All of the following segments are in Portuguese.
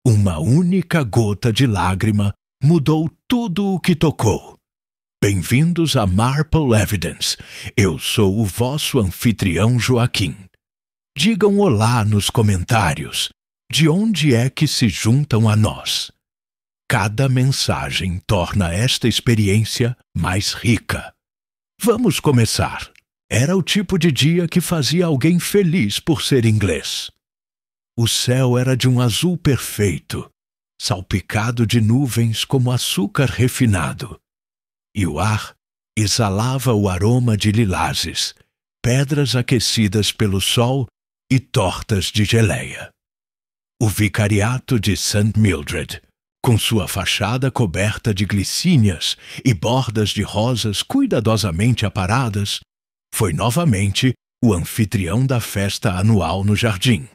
Uma única gota de lágrima mudou tudo o que tocou. Bem-vindos a Marple Evidence. Eu sou o vosso anfitrião Joaquim. Digam olá nos comentários. De onde é que se juntam a nós? Cada mensagem torna esta experiência mais rica. Vamos começar. Era o tipo de dia que fazia alguém feliz por ser inglês. O céu era de um azul perfeito, salpicado de nuvens como açúcar refinado. E o ar exalava o aroma de lilazes, pedras aquecidas pelo sol e tortas de geleia. O vicariato de St. Mildred, com sua fachada coberta de glicínias e bordas de rosas cuidadosamente aparadas, foi novamente o anfitrião da festa anual no jardim.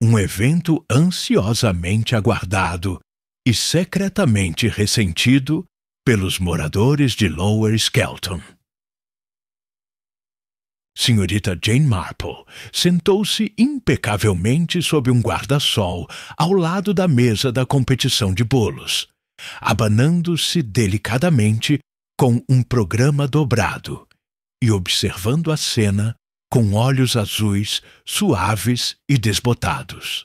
Um evento ansiosamente aguardado e secretamente ressentido pelos moradores de Lower Skelton. Senhorita Jane Marple sentou-se impecavelmente sob um guarda-sol ao lado da mesa da competição de bolos, abanando-se delicadamente com um programa dobrado e observando a cena com olhos azuis, suaves e desbotados.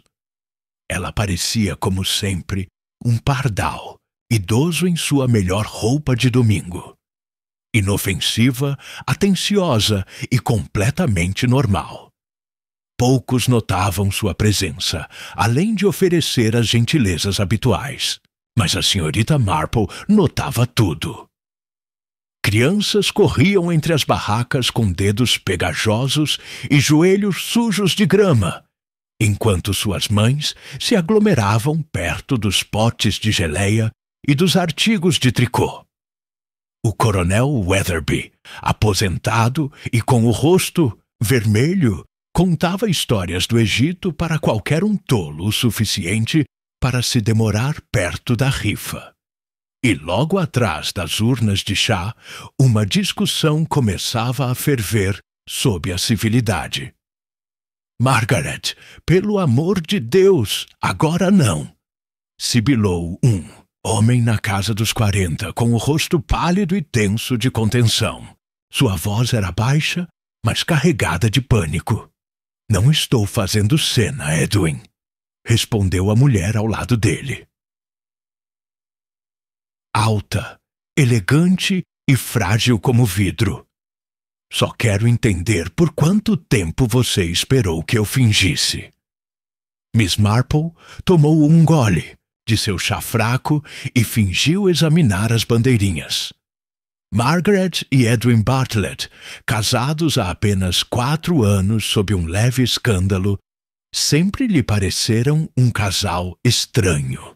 Ela parecia, como sempre, um pardal, idoso em sua melhor roupa de domingo. Inofensiva, atenciosa e completamente normal. Poucos notavam sua presença, além de oferecer as gentilezas habituais. Mas a senhorita Marple notava tudo. Crianças corriam entre as barracas com dedos pegajosos e joelhos sujos de grama, enquanto suas mães se aglomeravam perto dos potes de geleia e dos artigos de tricô. O coronel Weatherby, aposentado e com o rosto vermelho, contava histórias do Egito para qualquer um tolo o suficiente para se demorar perto da rifa. E logo atrás das urnas de chá, uma discussão começava a ferver sob a civilidade. "Margaret, pelo amor de Deus, agora não!" sibilou um homem na casa dos 40, com o rosto pálido e tenso de contenção. Sua voz era baixa, mas carregada de pânico. "Não estou fazendo cena, Edwin", respondeu a mulher ao lado dele. Alta, elegante e frágil como vidro. "Só quero entender por quanto tempo você esperou que eu fingisse." Miss Marple tomou um gole de seu chá fraco e fingiu examinar as bandeirinhas. Margaret e Edwin Bartlett, casados há apenas 4 anos sob um leve escândalo, sempre lhe pareceram um casal estranho.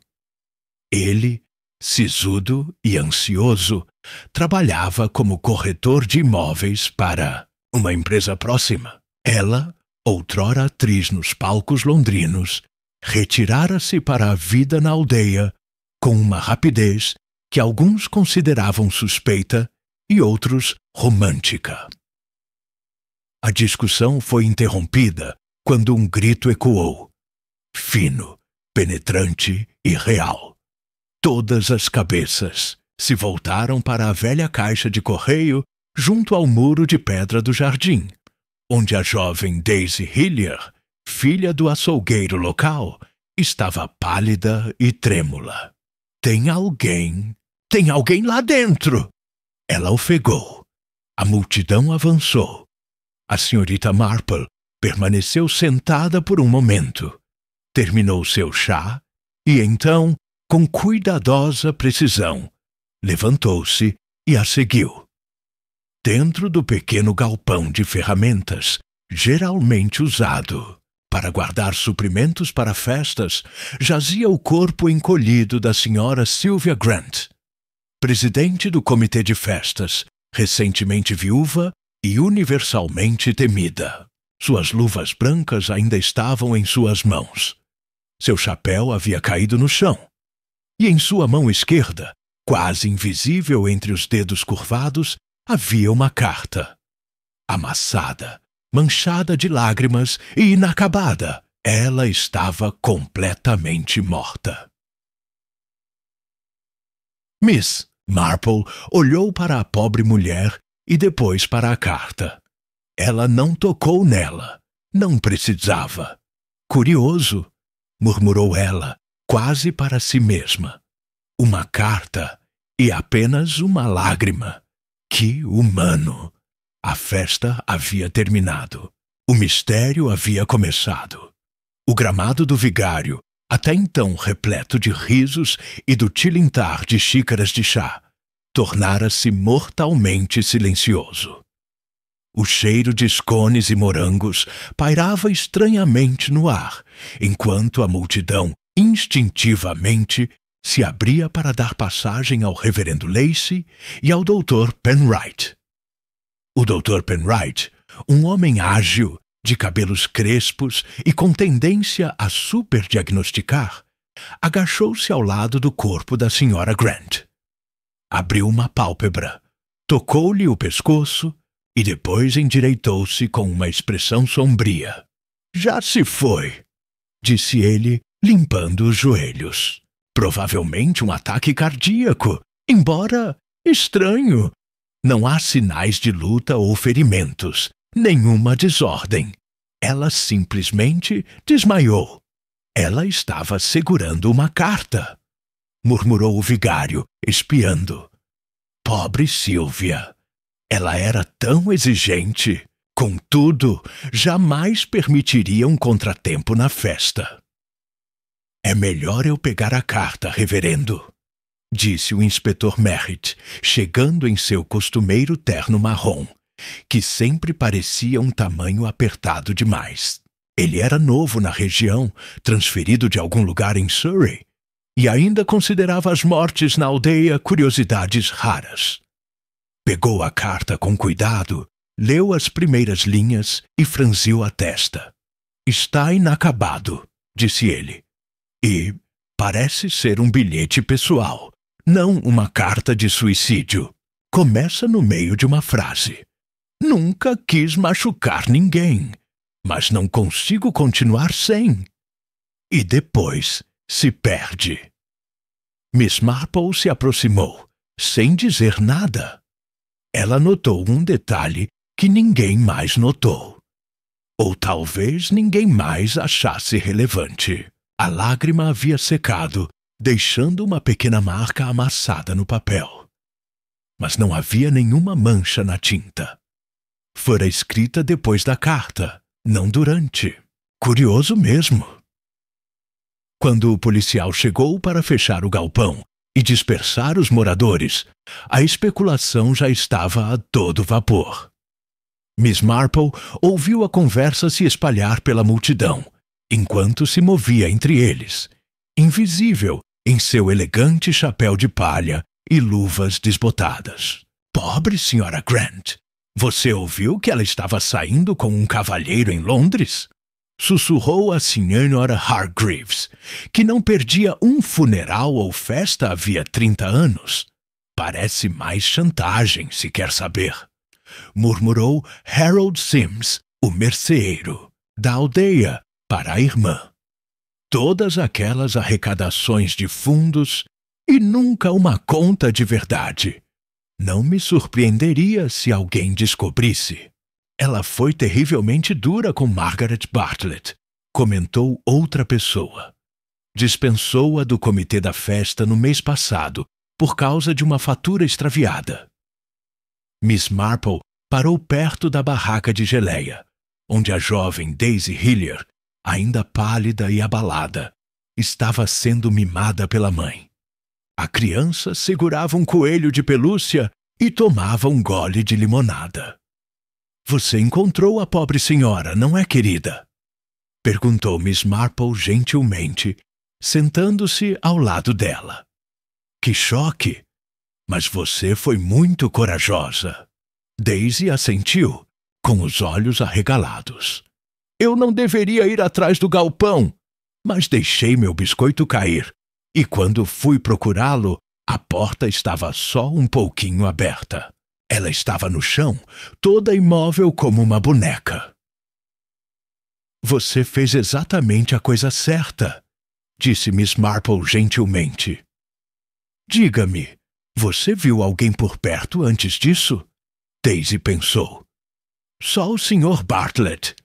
Ele, sisudo e ansioso, trabalhava como corretor de imóveis para uma empresa próxima. Ela, outrora atriz nos palcos londrinos, retirara-se para a vida na aldeia com uma rapidez que alguns consideravam suspeita e outros romântica. A discussão foi interrompida quando um grito ecoou, fino, penetrante e real. Todas as cabeças se voltaram para a velha caixa de correio junto ao muro de pedra do jardim, onde a jovem Daisy Hillier, filha do açougueiro local, estava pálida e trêmula. Tem alguém lá dentro!" Ela ofegou. A multidão avançou. A senhorita Marple permaneceu sentada por um momento. Terminou seu chá e então, com cuidadosa precisão, levantou-se e a seguiu. Dentro do pequeno galpão de ferramentas, geralmente usado para guardar suprimentos para festas, jazia o corpo encolhido da senhora Sylvia Grant, presidente do comitê de festas, recentemente viúva e universalmente temida. Suas luvas brancas ainda estavam em suas mãos. Seu chapéu havia caído no chão. E em sua mão esquerda, quase invisível entre os dedos curvados, havia uma carta. Amassada, manchada de lágrimas e inacabada, Ela estava completamente morta. Miss Marple olhou para a pobre mulher e depois para a carta. Ela não tocou nela. Não precisava. Curioso, murmurou ela, quase para si mesma. Uma carta e apenas uma lágrima. Que humano! A festa havia terminado. O mistério havia começado. O gramado do vigário, até então repleto de risos e do tilintar de xícaras de chá, tornara-se mortalmente silencioso. O cheiro de scones e morangos pairava estranhamente no ar, enquanto a multidão instintivamente se abria para dar passagem ao reverendo Lacey e ao Dr. Penwright. O Dr. Penwright, um homem ágil, de cabelos crespos e com tendência a superdiagnosticar, agachou-se ao lado do corpo da Sra. Grant. Abriu uma pálpebra, tocou-lhe o pescoço e depois endireitou-se com uma expressão sombria. Já se foi, disse ele, limpando os joelhos. Provavelmente um ataque cardíaco, embora estranho. Não há sinais de luta ou ferimentos, nenhuma desordem. Ela simplesmente desmaiou. Ela estava segurando uma carta, murmurou o vigário, espiando. Pobre Sylvia. Ela era tão exigente. Contudo, jamais permitiria um contratempo na festa. É melhor eu pegar a carta, reverendo, disse o inspetor Merritt, chegando em seu costumeiro terno marrom, que sempre parecia um tamanho apertado demais. Ele era novo na região, transferido de algum lugar em Surrey, e ainda considerava as mortes na aldeia curiosidades raras. Pegou a carta com cuidado, leu as primeiras linhas e franziu a testa. Está inacabado, disse ele. E parece ser um bilhete pessoal, não uma carta de suicídio. Começa no meio de uma frase. Nunca quis machucar ninguém, mas não consigo continuar sem. E depois se perde. Miss Marple se aproximou, sem dizer nada. Ela notou um detalhe que ninguém mais notou. Ou talvez ninguém mais achasse relevante. A lágrima havia secado, deixando uma pequena marca amassada no papel. Mas não havia nenhuma mancha na tinta. Fora escrita depois da carta, não durante. Curioso mesmo. Quando o policial chegou para fechar o galpão e dispersar os moradores, a especulação já estava a todo vapor. Miss Marple ouviu a conversa se espalhar pela multidão, enquanto se movia entre eles, invisível em seu elegante chapéu de palha e luvas desbotadas. Pobre Sra. Grant! Você ouviu que ela estava saindo com um cavalheiro em Londres? Sussurrou a Sra. Hargreaves, que não perdia um funeral ou festa havia 30 anos. Parece mais chantagem, se quer saber. Murmurou Harold Sims, o merceeiro, da aldeia, para a irmã. Todas aquelas arrecadações de fundos e nunca uma conta de verdade. Não me surpreenderia se alguém descobrisse. Ela foi terrivelmente dura com Margaret Bartlett, comentou outra pessoa. Dispensou-a do comitê da festa no mês passado, por causa de uma fatura extraviada. Miss Marple parou perto da barraca de geleia, onde a jovem Daisy Hillier, ainda pálida e abalada, estava sendo mimada pela mãe. A criança segurava um coelho de pelúcia e tomava um gole de limonada. Você encontrou a pobre senhora, não é, querida? Perguntou Miss Marple gentilmente, sentando-se ao lado dela. Que choque! Mas você foi muito corajosa. Daisy assentiu, com os olhos arregalados. Eu não deveria ir atrás do galpão, mas deixei meu biscoito cair, e quando fui procurá-lo, a porta estava só um pouquinho aberta. Ela estava no chão, toda imóvel como uma boneca. Você fez exatamente a coisa certa, disse Miss Marple gentilmente. Diga-me, você viu alguém por perto antes disso? Daisy pensou. Só o Sr. Bartlett.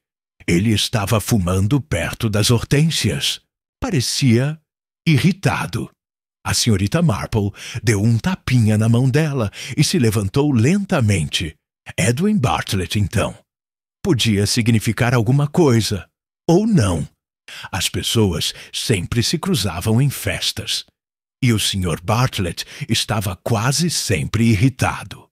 Ele estava fumando perto das hortênsias. Parecia irritado. A senhorita Marple deu um tapinha na mão dela e se levantou lentamente. Edwin Bartlett, então. Podia significar alguma coisa, ou não. As pessoas sempre se cruzavam em festas. E o Sr. Bartlett estava quase sempre irritado.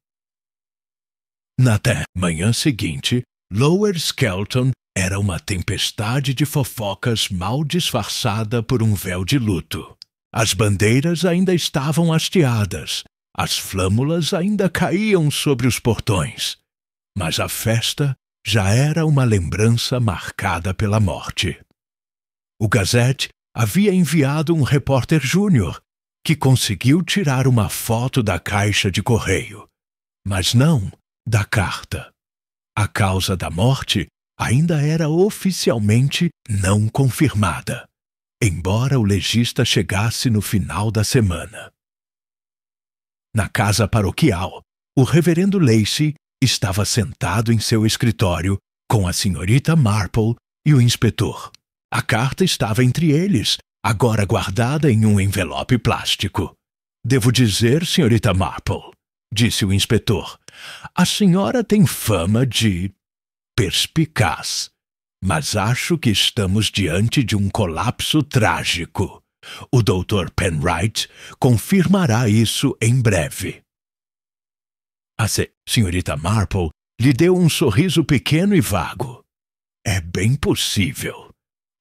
Na manhã seguinte, Lower Skelton era uma tempestade de fofocas mal disfarçada por um véu de luto. As bandeiras ainda estavam hasteadas, as flâmulas ainda caíam sobre os portões. Mas a festa já era uma lembrança marcada pela morte. O Gazette havia enviado um repórter júnior que conseguiu tirar uma foto da caixa de correio, mas não da carta. A causa da morte ainda era oficialmente não confirmada, embora o legista chegasse no final da semana. Na casa paroquial, o reverendo Lacey estava sentado em seu escritório com a senhorita Marple e o inspetor. A carta estava entre eles, agora guardada em um envelope plástico. Devo dizer, senhorita Marple, disse o inspetor, a senhora tem fama de perspicaz, mas acho que estamos diante de um colapso trágico. O Dr. Penwright confirmará isso em breve. A senhorita Marple lhe deu um sorriso pequeno e vago. É bem possível.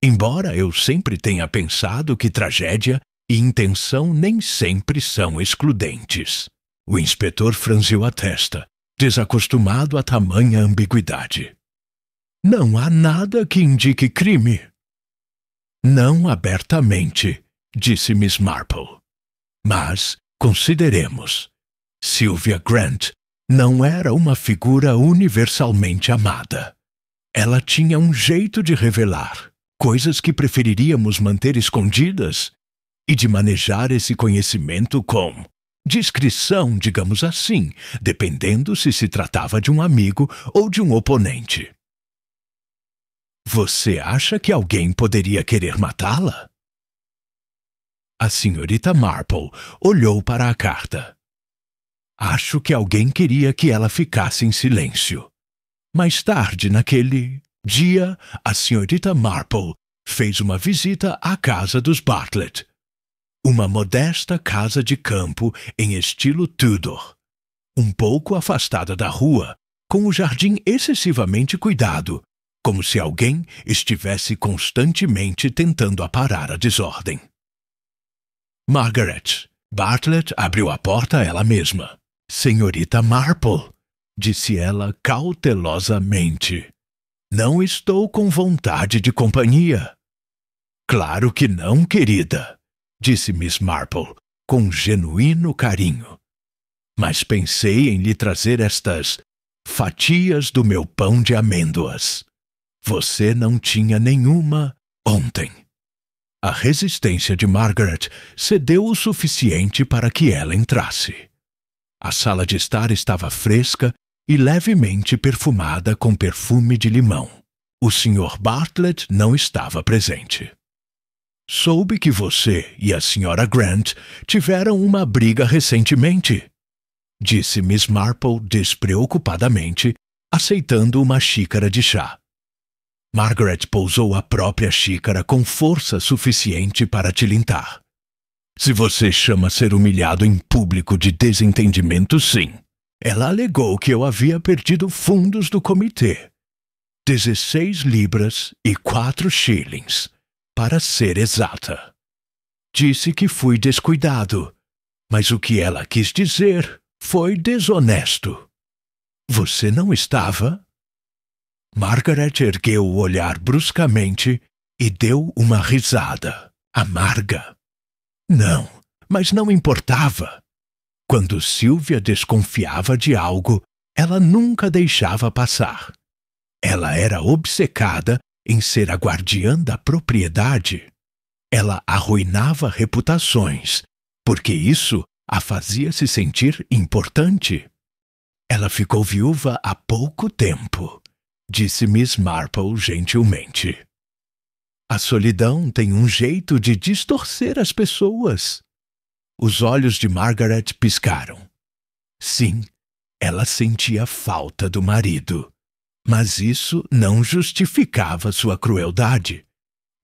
Embora eu sempre tenha pensado que tragédia e intenção nem sempre são excludentes. O inspetor franziu a testa, desacostumado a tamanha ambiguidade. Não há nada que indique crime. Não abertamente, disse Miss Marple. Mas, consideremos, Sylvia Grant não era uma figura universalmente amada. Ela tinha um jeito de revelar coisas que preferiríamos manter escondidas e de manejar esse conhecimento com discrição, digamos assim, dependendo se tratava de um amigo ou de um oponente. Você acha que alguém poderia querer matá-la? A senhorita Marple olhou para a carta. Acho que alguém queria que ela ficasse em silêncio. Mais tarde, naquele dia, a senhorita Marple fez uma visita à casa dos Bartlett. Uma modesta casa de campo em estilo Tudor. Um pouco afastada da rua, com o jardim excessivamente cuidado, como se alguém estivesse constantemente tentando aparar a desordem. Margaret Bartlett abriu a porta ela mesma. Senhorita Marple, disse ela cautelosamente. Não estou com vontade de companhia. Claro que não, querida, disse Miss Marple, com genuíno carinho. Mas pensei em lhe trazer estas fatias do meu pão de amêndoas. Você não tinha nenhuma ontem. A resistência de Margaret cedeu o suficiente para que ela entrasse. A sala de estar estava fresca e levemente perfumada com perfume de limão. O Sr. Bartlett não estava presente. Soube que você e a Sra. Grant tiveram uma briga recentemente, disse Miss Marple despreocupadamente, aceitando uma xícara de chá. Margaret pousou a própria xícara com força suficiente para tilintar. Se você chama ser humilhado em público de desentendimento, sim. Ela alegou que eu havia perdido fundos do comitê. 16 libras e 4 shillings, para ser exata. Disse que fui descuidado, mas o que ela quis dizer foi desonesto. Você não estava? Margaret ergueu o olhar bruscamente e deu uma risada, amarga. Não, mas não importava. Quando Sylvia desconfiava de algo, ela nunca deixava passar. Ela era obcecada em ser a guardiã da propriedade, ela arruinava reputações, porque isso a fazia se sentir importante. Ela ficou viúva há pouco tempo, disse Miss Marple gentilmente. A solidão tem um jeito de distorcer as pessoas. Os olhos de Margaret piscaram. Sim, ela sentia falta do marido, mas isso não justificava sua crueldade.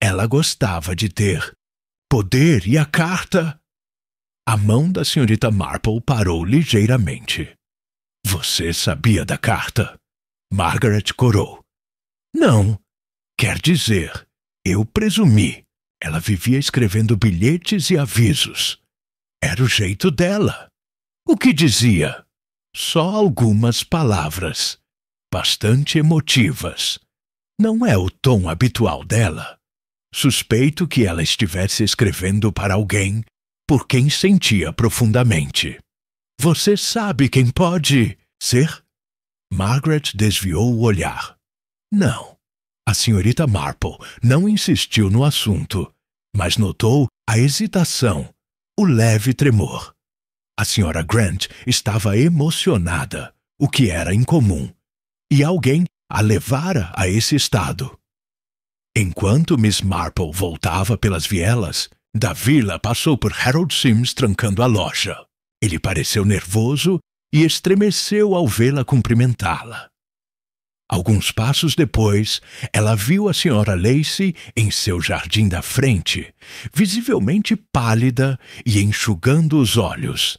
Ela gostava de ter poder e a carta. A mão da senhorita Marple parou ligeiramente. Você sabia da carta? Margaret corou. Não, quer dizer, eu presumi. Ela vivia escrevendo bilhetes e avisos. Era o jeito dela. O que dizia? Só algumas palavras, bastante emotivas. Não é o tom habitual dela. Suspeito que ela estivesse escrevendo para alguém por quem sentia profundamente. Você sabe quem pode ser? Margaret desviou o olhar. Não. A senhorita Marple não insistiu no assunto, mas notou a hesitação, o leve tremor. A senhora Grant estava emocionada, o que era incomum, e alguém a levara a esse estado. Enquanto Miss Marple voltava pelas vielas, da vila passou por Harold Sims trancando a loja. Ele pareceu nervoso e estremeceu ao vê-la cumprimentá-la. Alguns passos depois, ela viu a senhora Lacey em seu jardim da frente, visivelmente pálida e enxugando os olhos.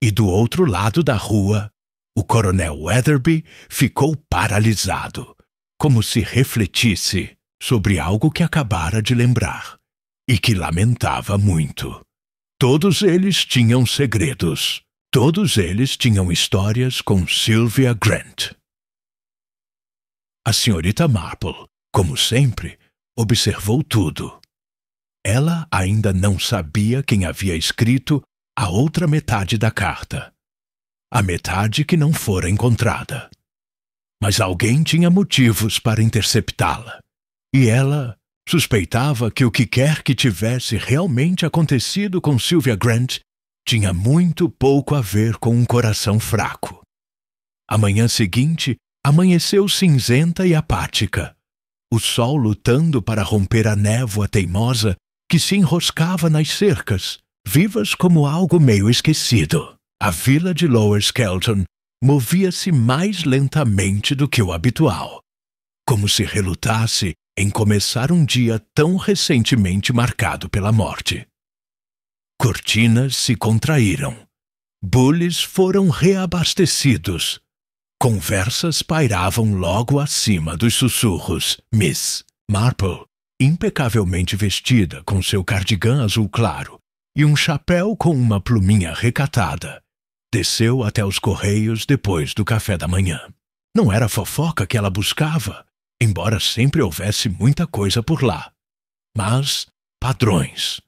E do outro lado da rua, o coronel Weatherby ficou paralisado, como se refletisse sobre algo que acabara de lembrar e que lamentava muito. Todos eles tinham segredos. Todos eles tinham histórias com Sylvia Grant. A senhorita Marple, como sempre, observou tudo. Ela ainda não sabia quem havia escrito a outra metade da carta. A metade que não fora encontrada. Mas alguém tinha motivos para interceptá-la. E ela suspeitava que o que quer que tivesse realmente acontecido com Sylvia Grant tinha muito pouco a ver com um coração fraco. A manhã seguinte amanheceu cinzenta e apática, o sol lutando para romper a névoa teimosa que se enroscava nas cercas, vivas como algo meio esquecido. A vila de Lower Skelton movia-se mais lentamente do que o habitual, como se relutasse em começar um dia tão recentemente marcado pela morte. Cortinas se contraíram. Bullies foram reabastecidos. Conversas pairavam logo acima dos sussurros. Miss Marple, impecavelmente vestida com seu cardigã azul claro e um chapéu com uma pluminha recatada, desceu até os correios depois do café da manhã. Não era fofoca que ela buscava, embora sempre houvesse muita coisa por lá. Mas padrões,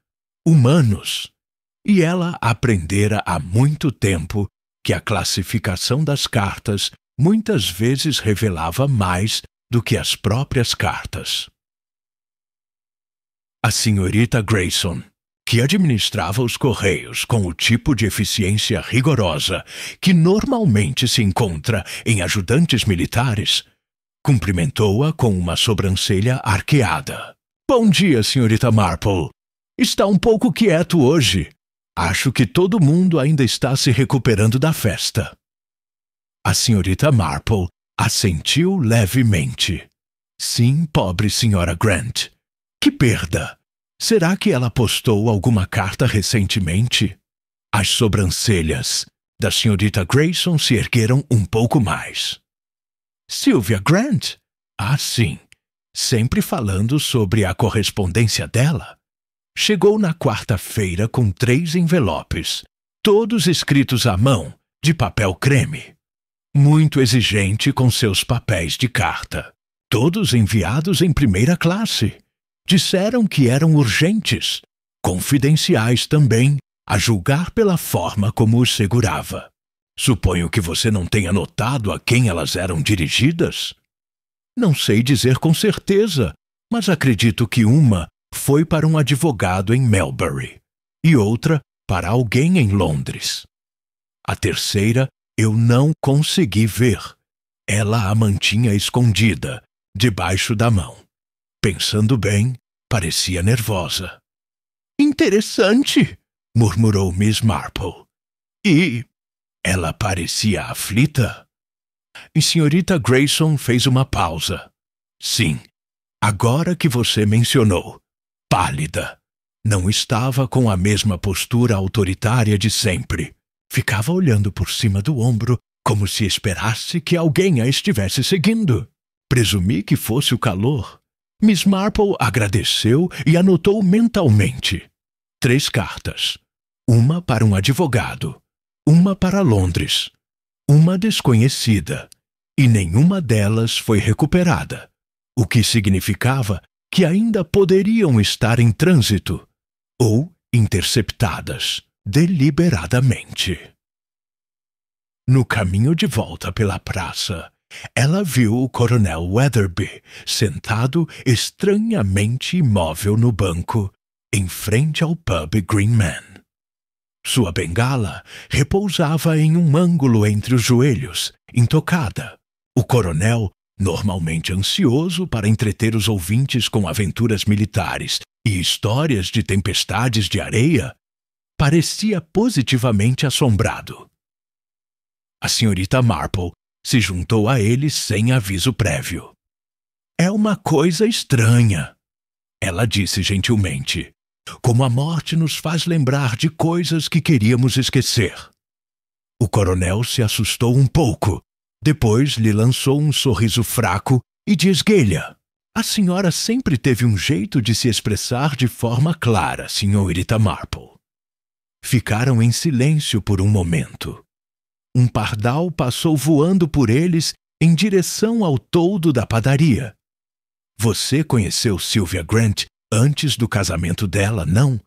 humanos. E ela aprendera há muito tempo que a classificação das cartas muitas vezes revelava mais do que as próprias cartas. A senhorita Grayson, que administrava os correios com o tipo de eficiência rigorosa que normalmente se encontra em ajudantes militares, cumprimentou-a com uma sobrancelha arqueada. Bom dia, senhorita Marple. Está um pouco quieto hoje. Acho que todo mundo ainda está se recuperando da festa. A senhorita Marple assentiu levemente. Sim, pobre senhora Grant. Que perda! Será que ela postou alguma carta recentemente? As sobrancelhas da senhorita Grayson se ergueram um pouco mais. Sylvia Grant? Ah, sim. Sempre falando sobre a correspondência dela. Chegou na quarta-feira com 3 envelopes, todos escritos à mão, de papel creme. Muito exigente com seus papéis de carta. Todos enviados em primeira classe. Disseram que eram urgentes, confidenciais também, a julgar pela forma como os segurava. Suponho que você não tenha notado a quem elas eram dirigidas? Não sei dizer com certeza, mas acredito que uma foi para um advogado em Melbury e outra para alguém em Londres. A terceira eu não consegui ver. Ela a mantinha escondida, debaixo da mão. Pensando bem, parecia nervosa. Interessante, murmurou Miss Marple. E ela parecia aflita? E senhorita Grayson fez uma pausa. Sim, agora que você mencionou. Pálida. Não estava com a mesma postura autoritária de sempre. Ficava olhando por cima do ombro, como se esperasse que alguém a estivesse seguindo. Presumi que fosse o calor. Miss Marple agradeceu e anotou mentalmente. 3 cartas. Uma para um advogado. Uma para Londres. Uma desconhecida. E nenhuma delas foi recuperada. O que significava que ainda poderiam estar em trânsito ou interceptadas deliberadamente. No caminho de volta pela praça, ela viu o coronel Weatherby sentado estranhamente imóvel no banco, em frente ao pub Green Man. Sua bengala repousava em um ângulo entre os joelhos, intocada. O coronel, normalmente ansioso para entreter os ouvintes com aventuras militares e histórias de tempestades de areia, parecia positivamente assombrado. A senhorita Marple se juntou a ele sem aviso prévio. É uma coisa estranha, ela disse gentilmente, como a morte nos faz lembrar de coisas que queríamos esquecer. O coronel se assustou um pouco, depois lhe lançou um sorriso fraco e de esguelha. A senhora sempre teve um jeito de se expressar de forma clara, senhorita Marple. Ficaram em silêncio por um momento. Um pardal passou voando por eles em direção ao toldo da padaria. Você conheceu Sylvia Grant antes do casamento dela, não?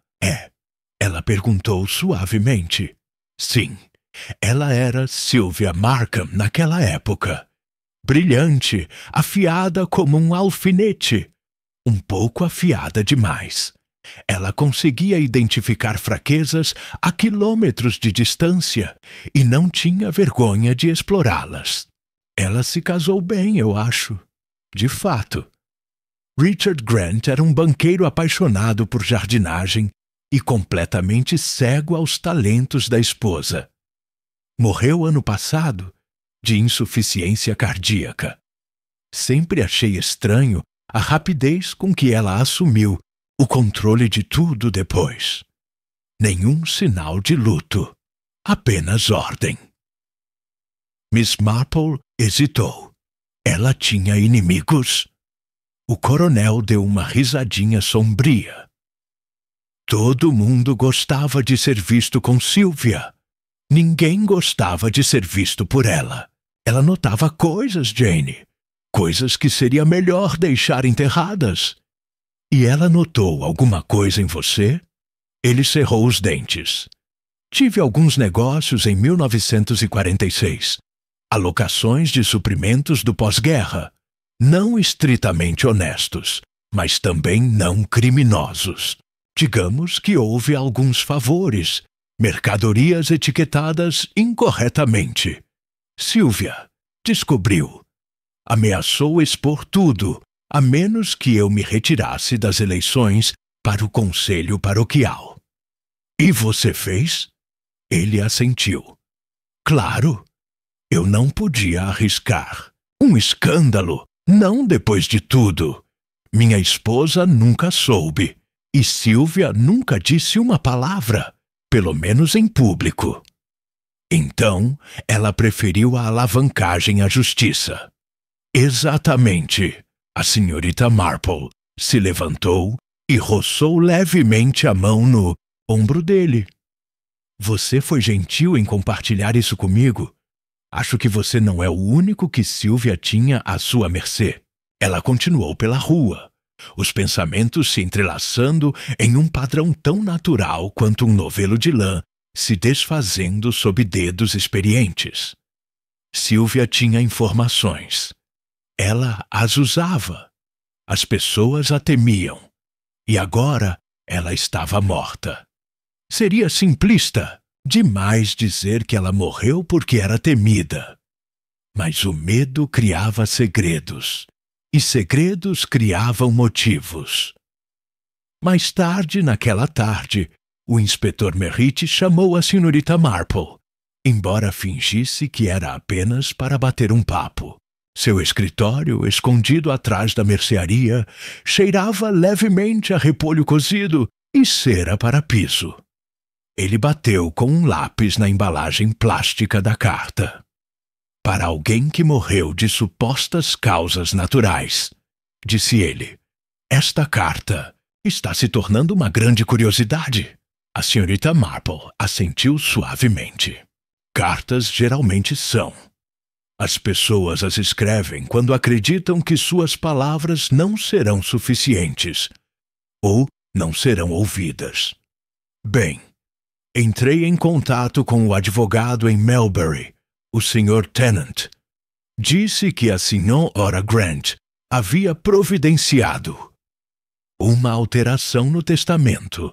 Ela perguntou suavemente. Sim, ela era Sylvia Markham naquela época. Brilhante, afiada como um alfinete. Um pouco afiada demais. Ela conseguia identificar fraquezas a quilômetros de distância e não tinha vergonha de explorá-las. Ela se casou bem, eu acho. De fato. Richard Grant era um banqueiro apaixonado por jardinagem e completamente cego aos talentos da esposa. Morreu ano passado de insuficiência cardíaca. Sempre achei estranho a rapidez com que ela assumiu o controle de tudo depois. Nenhum sinal de luto, apenas ordem. Miss Marple hesitou. Ela tinha inimigos? O coronel deu uma risadinha sombria. Todo mundo gostava de ser visto com Sylvia. Ninguém gostava de ser visto por ela. Ela notava coisas, Jane. Coisas que seria melhor deixar enterradas. E ela notou alguma coisa em você? Ele cerrou os dentes. Tive alguns negócios em 1946. Alocações de suprimentos do pós-guerra. Não estritamente honestos, mas também não criminosos. Digamos que houve alguns favores, mercadorias etiquetadas incorretamente. Sylvia descobriu. Ameaçou expor tudo, a menos que eu me retirasse das eleições para o conselho paroquial. E você fez? Ele assentiu. Claro, eu não podia arriscar. Um escândalo, não depois de tudo. Minha esposa nunca soube, e Sylvia nunca disse uma palavra, pelo menos em público. Então, ela preferiu a alavancagem à justiça. Exatamente. A senhorita Marple se levantou e roçou levemente a mão no ombro dele. Você foi gentil em compartilhar isso comigo. Acho que você não é o único que Sylvia tinha à sua mercê. Ela continuou pela rua, os pensamentos se entrelaçando em um padrão tão natural quanto um novelo de lã se desfazendo sob dedos experientes. Sylvia tinha informações. ela as usava. As pessoas a temiam. E agora ela estava morta. Seria simplista demais dizer que ela morreu porque era temida. Mas o medo criava segredos, e segredos criavam motivos. Mais tarde, naquela tarde, o inspetor Merritt chamou a senhorita Marple, embora fingisse que era apenas para bater um papo. Seu escritório, escondido atrás da mercearia, cheirava levemente a repolho cozido e cera para piso. Ele bateu com um lápis na embalagem plástica da carta. Para alguém que morreu de supostas causas naturais, disse ele, esta carta está se tornando uma grande curiosidade. A senhorita Marple assentiu suavemente. Cartas geralmente são. As pessoas as escrevem quando acreditam que suas palavras não serão suficientes ou não serão ouvidas. Bem, entrei em contato com o advogado em Melbury, o Sr. Tennant. Disse que a Sra. Grant havia providenciado uma alteração no testamento.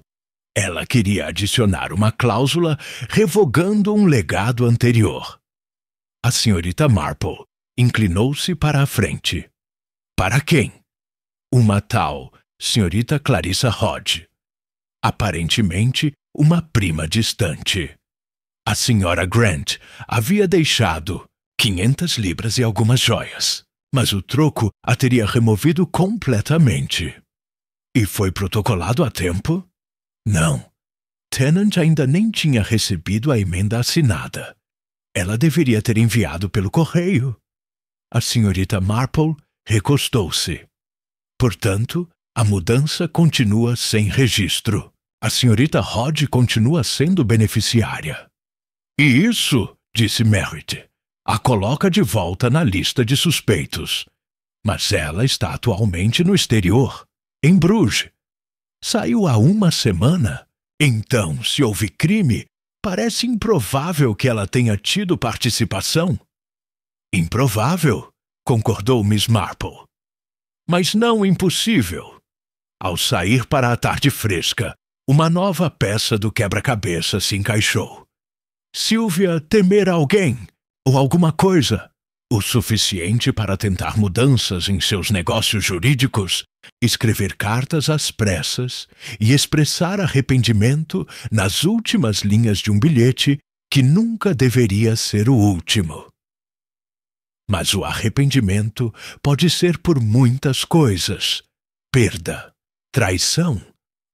Ela queria adicionar uma cláusula revogando um legado anterior. A senhorita Marple inclinou-se para a frente. Para quem? Uma tal senhorita Clarissa Hodge. Aparentemente, uma prima distante. A Sra. Grant havia deixado 500 libras e algumas joias, mas o troco a teria removido completamente. E foi protocolado a tempo? Não. Tennant ainda nem tinha recebido a emenda assinada. Ela deveria ter enviado pelo correio. A senhorita Marple recostou-se. Portanto, a mudança continua sem registro. A senhorita Hodge continua sendo beneficiária. E isso, disse Merritt, a coloca de volta na lista de suspeitos. Mas ela está atualmente no exterior, em Bruges. Saiu há uma semana. Então, se houve crime, parece improvável que ela tenha tido participação. Improvável, concordou Miss Marple. Mas não impossível. Ao sair para a tarde fresca, uma nova peça do quebra-cabeça se encaixou. Sylvia temera alguém, ou alguma coisa, o suficiente para tentar mudanças em seus negócios jurídicos, escrever cartas às pressas e expressar arrependimento nas últimas linhas de um bilhete que nunca deveria ser o último. Mas o arrependimento pode ser por muitas coisas: perda, traição,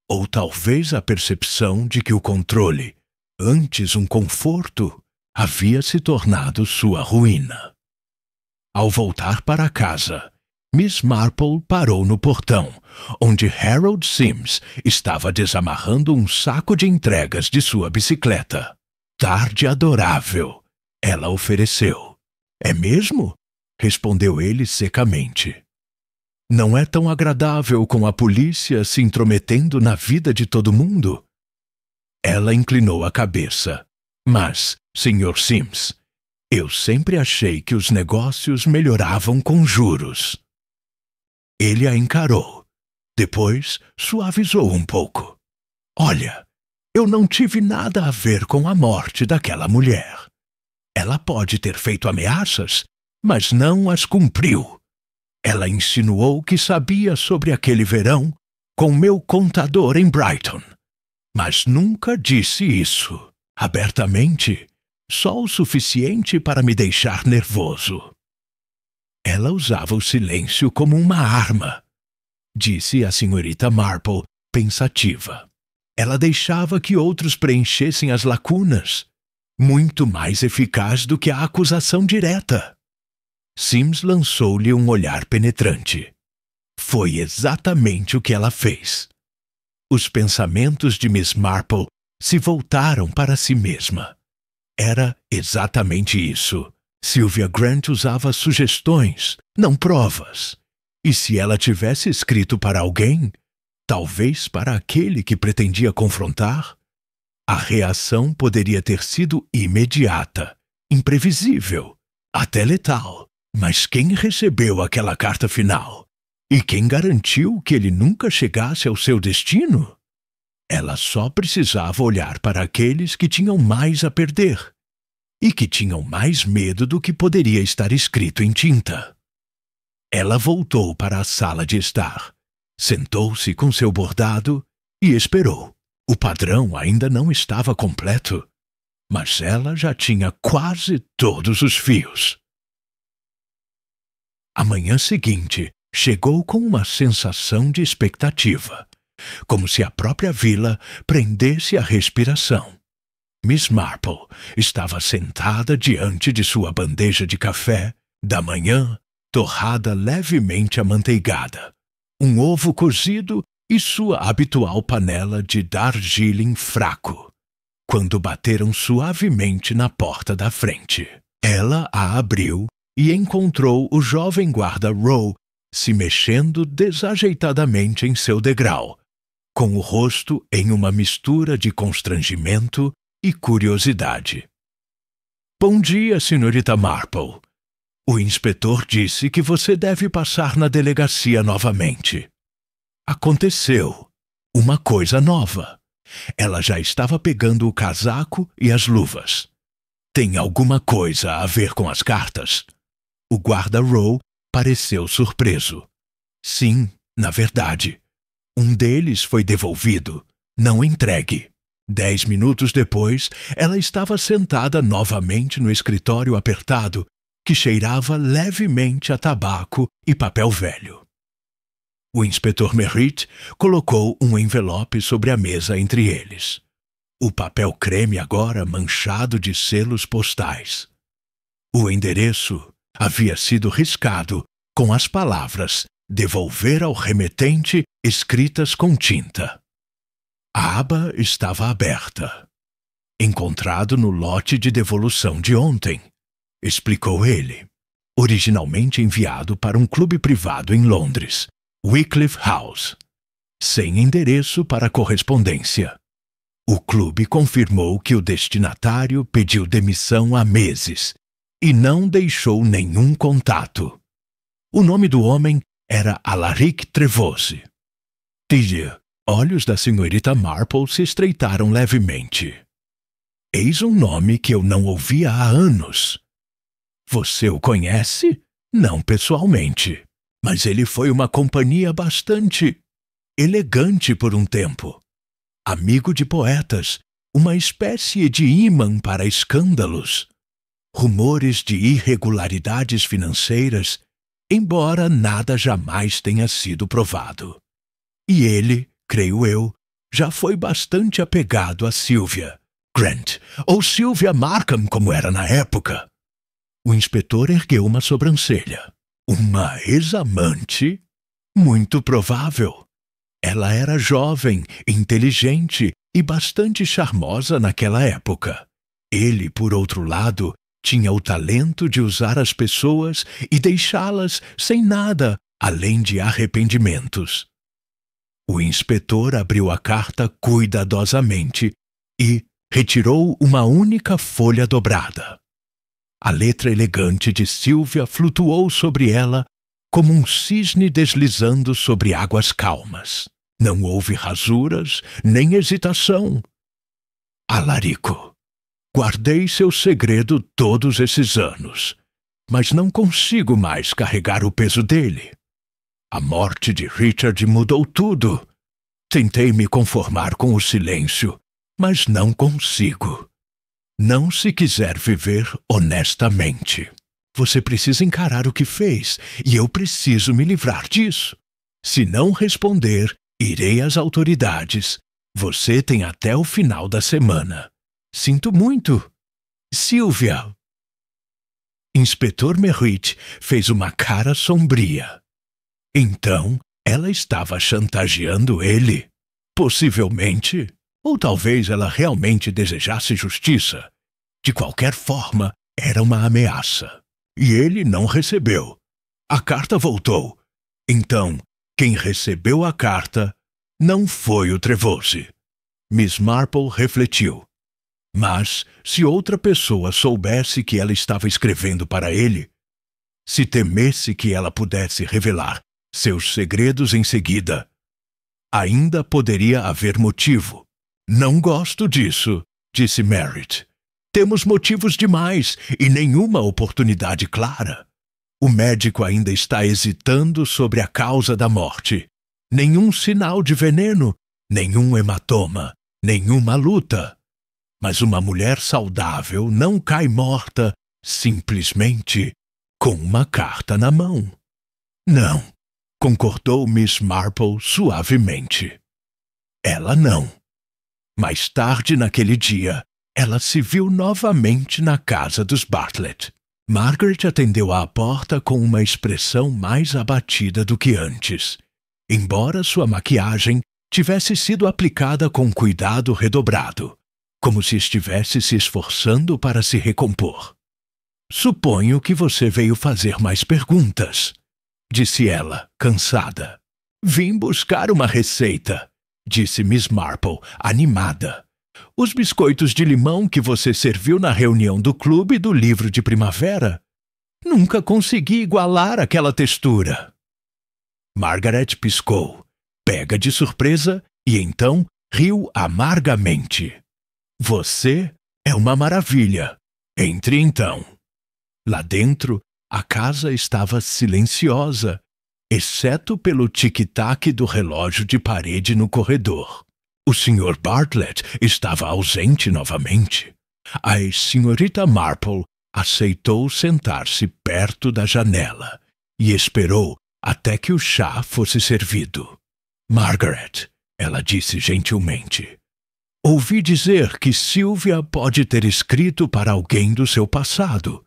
ou talvez a percepção de que o controle, antes um conforto, havia se tornado sua ruína. Ao voltar para casa, Miss Marple parou no portão, onde Harold Sims estava desamarrando um saco de entregas de sua bicicleta. Tarde adorável, ela ofereceu. É mesmo? Respondeu ele secamente. Não é tão agradável com a polícia se intrometendo na vida de todo mundo? Ela inclinou a cabeça. Mas, Sr. Sims, eu sempre achei que os negócios melhoravam com juros. Ele a encarou. Depois, suavizou um pouco. Olha, eu não tive nada a ver com a morte daquela mulher. Ela pode ter feito ameaças, mas não as cumpriu. Ela insinuou que sabia sobre aquele verão com meu contador em Brighton, mas nunca disse isso, abertamente, só o suficiente para me deixar nervoso. Ela usava o silêncio como uma arma, disse a senhorita Marple, pensativa. Ela deixava que outros preenchessem as lacunas, muito mais eficaz do que a acusação direta. Sims lançou-lhe um olhar penetrante. Foi exatamente o que ela fez. Os pensamentos de Miss Marple se voltaram para si mesma. Era exatamente isso. Sylvia Grant usava sugestões, não provas. E se ela tivesse escrito para alguém, talvez para aquele que pretendia confrontar, a reação poderia ter sido imediata, imprevisível, até letal. Mas quem recebeu aquela carta final? E quem garantiu que ele nunca chegasse ao seu destino? Ela só precisava olhar para aqueles que tinham mais a perder e que tinham mais medo do que poderia estar escrito em tinta. Ela voltou para a sala de estar, sentou-se com seu bordado e esperou. O padrão ainda não estava completo, mas ela já tinha quase todos os fios. A manhã seguinte chegou com uma sensação de expectativa, como se a própria vila prendesse a respiração. Miss Marple estava sentada diante de sua bandeja de café da manhã, torrada levemente amanteigada, um ovo cozido e sua habitual panela de Darjeeling fraco, quando bateram suavemente na porta da frente. Ela a abriu e encontrou o jovem guarda Rowe se mexendo desajeitadamente em seu degrau, com o rosto em uma mistura de constrangimento e curiosidade. Bom dia, senhorita Marple. O inspetor disse que você deve passar na delegacia novamente. Aconteceu uma coisa nova. Ela já estava pegando o casaco e as luvas. Tem alguma coisa a ver com as cartas? O guarda Rowe pareceu surpreso. Sim, na verdade. Um deles foi devolvido, não entregue. 10 minutos depois, ela estava sentada novamente no escritório apertado, que cheirava levemente a tabaco e papel velho. O inspetor Merritt colocou um envelope sobre a mesa entre eles. O papel creme agora manchado de selos postais. O endereço havia sido riscado com as palavras "devolver ao remetente" escritas com tinta. A aba estava aberta. Encontrado no lote de devolução de ontem, explicou ele. Originalmente enviado para um clube privado em Londres, Wycliffe House, sem endereço para correspondência. O clube confirmou que o destinatário pediu demissão há meses e não deixou nenhum contato. O nome do homem era Alaric Trevose. Olhos da senhorita Marple se estreitaram levemente. Eis um nome que eu não ouvia há anos. Você o conhece? Não pessoalmente, mas ele foi uma companhia bastante elegante por um tempo. Amigo de poetas, uma espécie de ímã para escândalos. Rumores de irregularidades financeiras, embora nada jamais tenha sido provado. E ele, creio eu, já foi bastante apegado a Sylvia Grant, ou Sylvia Markham, como era na época. O inspetor ergueu uma sobrancelha. Uma ex-amante? Muito provável. Ela era jovem, inteligente e bastante charmosa naquela época. Ele, por outro lado, tinha o talento de usar as pessoas e deixá-las sem nada além de arrependimentos. O inspetor abriu a carta cuidadosamente e retirou uma única folha dobrada. A letra elegante de Sylvia flutuou sobre ela como um cisne deslizando sobre águas calmas. Não houve rasuras nem hesitação. Alarico, guardei seu segredo todos esses anos, mas não consigo mais carregar o peso dele. A morte de Richard mudou tudo. Tentei me conformar com o silêncio, mas não consigo. Não se quiser viver honestamente. Você precisa encarar o que fez, e eu preciso me livrar disso. Se não responder, irei às autoridades. Você tem até o final da semana. Sinto muito. Sylvia. Inspetor Merritt fez uma cara sombria. Então, ela estava chantageando ele? Possivelmente. Ou talvez ela realmente desejasse justiça. De qualquer forma, era uma ameaça. E ele não recebeu. A carta voltou. Então, quem recebeu a carta não foi o Trevose. Miss Marple refletiu. Mas, se outra pessoa soubesse que ela estava escrevendo para ele, se temesse que ela pudesse revelar seus segredos em seguida. Ainda poderia haver motivo. Não gosto disso, disse Merritt. Temos motivos demais e nenhuma oportunidade clara. O médico ainda está hesitando sobre a causa da morte. Nenhum sinal de veneno, nenhum hematoma, nenhuma luta. Mas uma mulher saudável não cai morta simplesmente com uma carta na mão. Não, concordou Miss Marple suavemente. Ela não. Mais tarde naquele dia, ela se viu novamente na casa dos Bartlett. Margaret atendeu à porta com uma expressão mais abatida do que antes, embora sua maquiagem tivesse sido aplicada com cuidado redobrado, como se estivesse se esforçando para se recompor. Suponho que você veio fazer mais perguntas, disse ela, cansada. Vim buscar uma receita, disse Miss Marple, animada. Os biscoitos de limão que você serviu na reunião do clube do livro de primavera. Nunca consegui igualar aquela textura. Margaret piscou, pega de surpresa, e então riu amargamente. Você é uma maravilha. Entre então. Lá dentro, a casa estava silenciosa, exceto pelo tic-tac do relógio de parede no corredor. O Sr. Bartlett estava ausente novamente. A senhorita Marple aceitou sentar-se perto da janela e esperou até que o chá fosse servido. Margaret, ela disse gentilmente, ouvi dizer que Sylvia pode ter escrito para alguém do seu passado.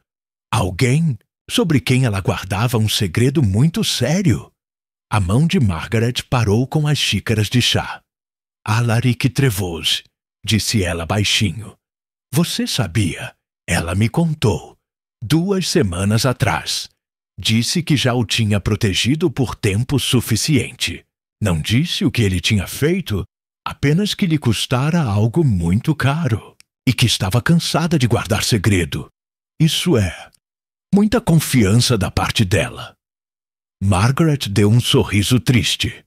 Alguém sobre quem ela guardava um segredo muito sério. A mão de Margaret parou com as xícaras de chá. Alaric Trevose, disse ela baixinho. Você sabia? Ela me contou. 2 semanas atrás. Disse que já o tinha protegido por tempo suficiente. Não disse o que ele tinha feito, apenas que lhe custara algo muito caro. E que estava cansada de guardar segredo. Isso é, muita confiança da parte dela. Margaret deu um sorriso triste.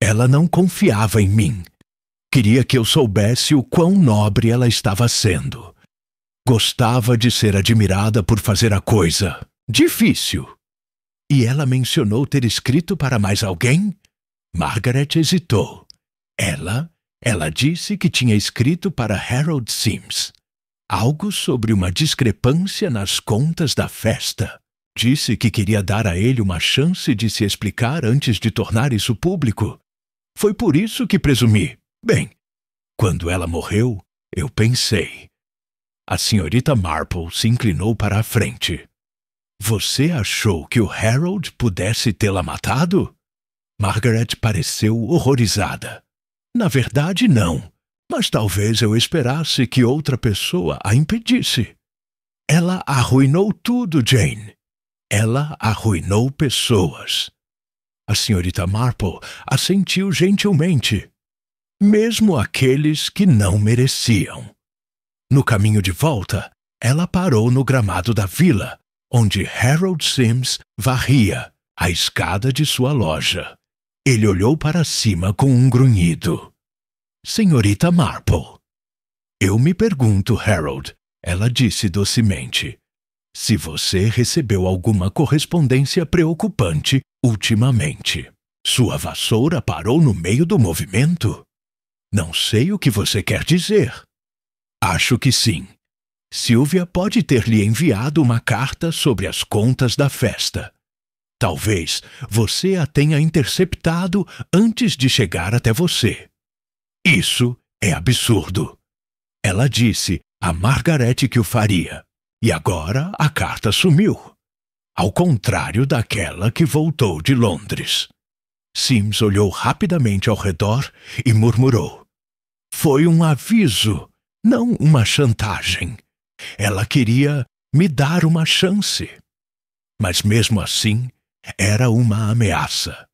Ela não confiava em mim. Queria que eu soubesse o quão nobre ela estava sendo. Gostava de ser admirada por fazer a coisa difícil. E ela mencionou ter escrito para mais alguém? Margaret hesitou. Ela disse que tinha escrito para Harold Sims. Algo sobre uma discrepância nas contas da festa. Disse que queria dar a ele uma chance de se explicar antes de tornar isso público. Foi por isso que presumi. Bem, quando ela morreu, eu pensei. A senhorita Marple se inclinou para a frente. Você achou que o Harold pudesse tê-la matado? Margaret pareceu horrorizada. Na verdade, não. Mas talvez eu esperasse que outra pessoa a impedisse. Ela arruinou tudo, Jane. Ela arruinou pessoas. A senhorita Marple assentiu gentilmente. Mesmo aqueles que não mereciam. No caminho de volta, ela parou no gramado da vila, onde Harold Sims varria a escada de sua loja. Ele olhou para cima com um grunhido. Senhorita Marple. Eu me pergunto, Harold, ela disse docemente, se você recebeu alguma correspondência preocupante ultimamente. Sua vassoura parou no meio do movimento? Não sei o que você quer dizer. Acho que sim. Sylvia pode ter lhe enviado uma carta sobre as contas da festa. Talvez você a tenha interceptado antes de chegar até você. Isso é absurdo. Ela disse a Margaret que o faria, e agora a carta sumiu. Ao contrário daquela que voltou de Londres. Sims olhou rapidamente ao redor e murmurou. Foi um aviso, não uma chantagem. Ela queria me dar uma chance. Mas mesmo assim, era uma ameaça.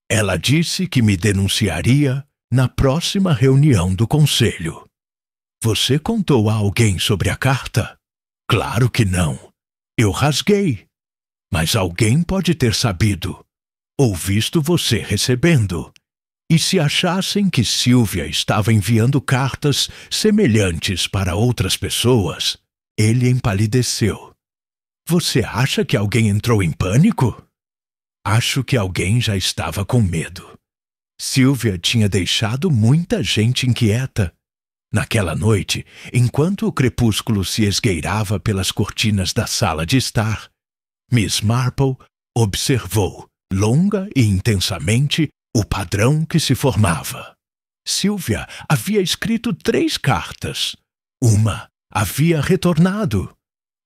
Ela disse que me denunciaria na próxima reunião do conselho. Você contou a alguém sobre a carta? Claro que não. Eu rasguei. Mas alguém pode ter sabido, ou visto você recebendo. E se achassem que Sylvia estava enviando cartas semelhantes para outras pessoas, ele empalideceu. Você acha que alguém entrou em pânico? Acho que alguém já estava com medo. Sylvia tinha deixado muita gente inquieta. Naquela noite, enquanto o crepúsculo se esgueirava pelas cortinas da sala de estar, Miss Marple observou, longa e intensamente, o padrão que se formava. Sylvia havia escrito 3 cartas. Uma havia retornado.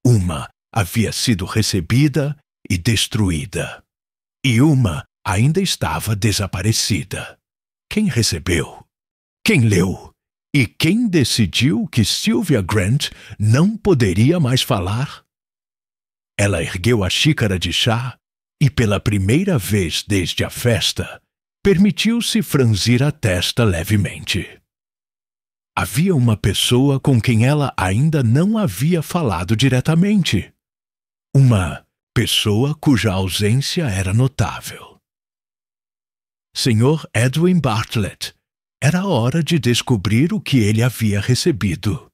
Uma havia sido recebida e destruída. E uma ainda estava desaparecida. Quem recebeu? Quem leu? E quem decidiu que Sylvia Grant não poderia mais falar? Ela ergueu a xícara de chá e, pela primeira vez desde a festa, permitiu-se franzir a testa levemente. Havia uma pessoa com quem ela ainda não havia falado diretamente. Uma pessoa cuja ausência era notável. Sr. Edwin Bartlett. Era hora de descobrir o que ele havia recebido.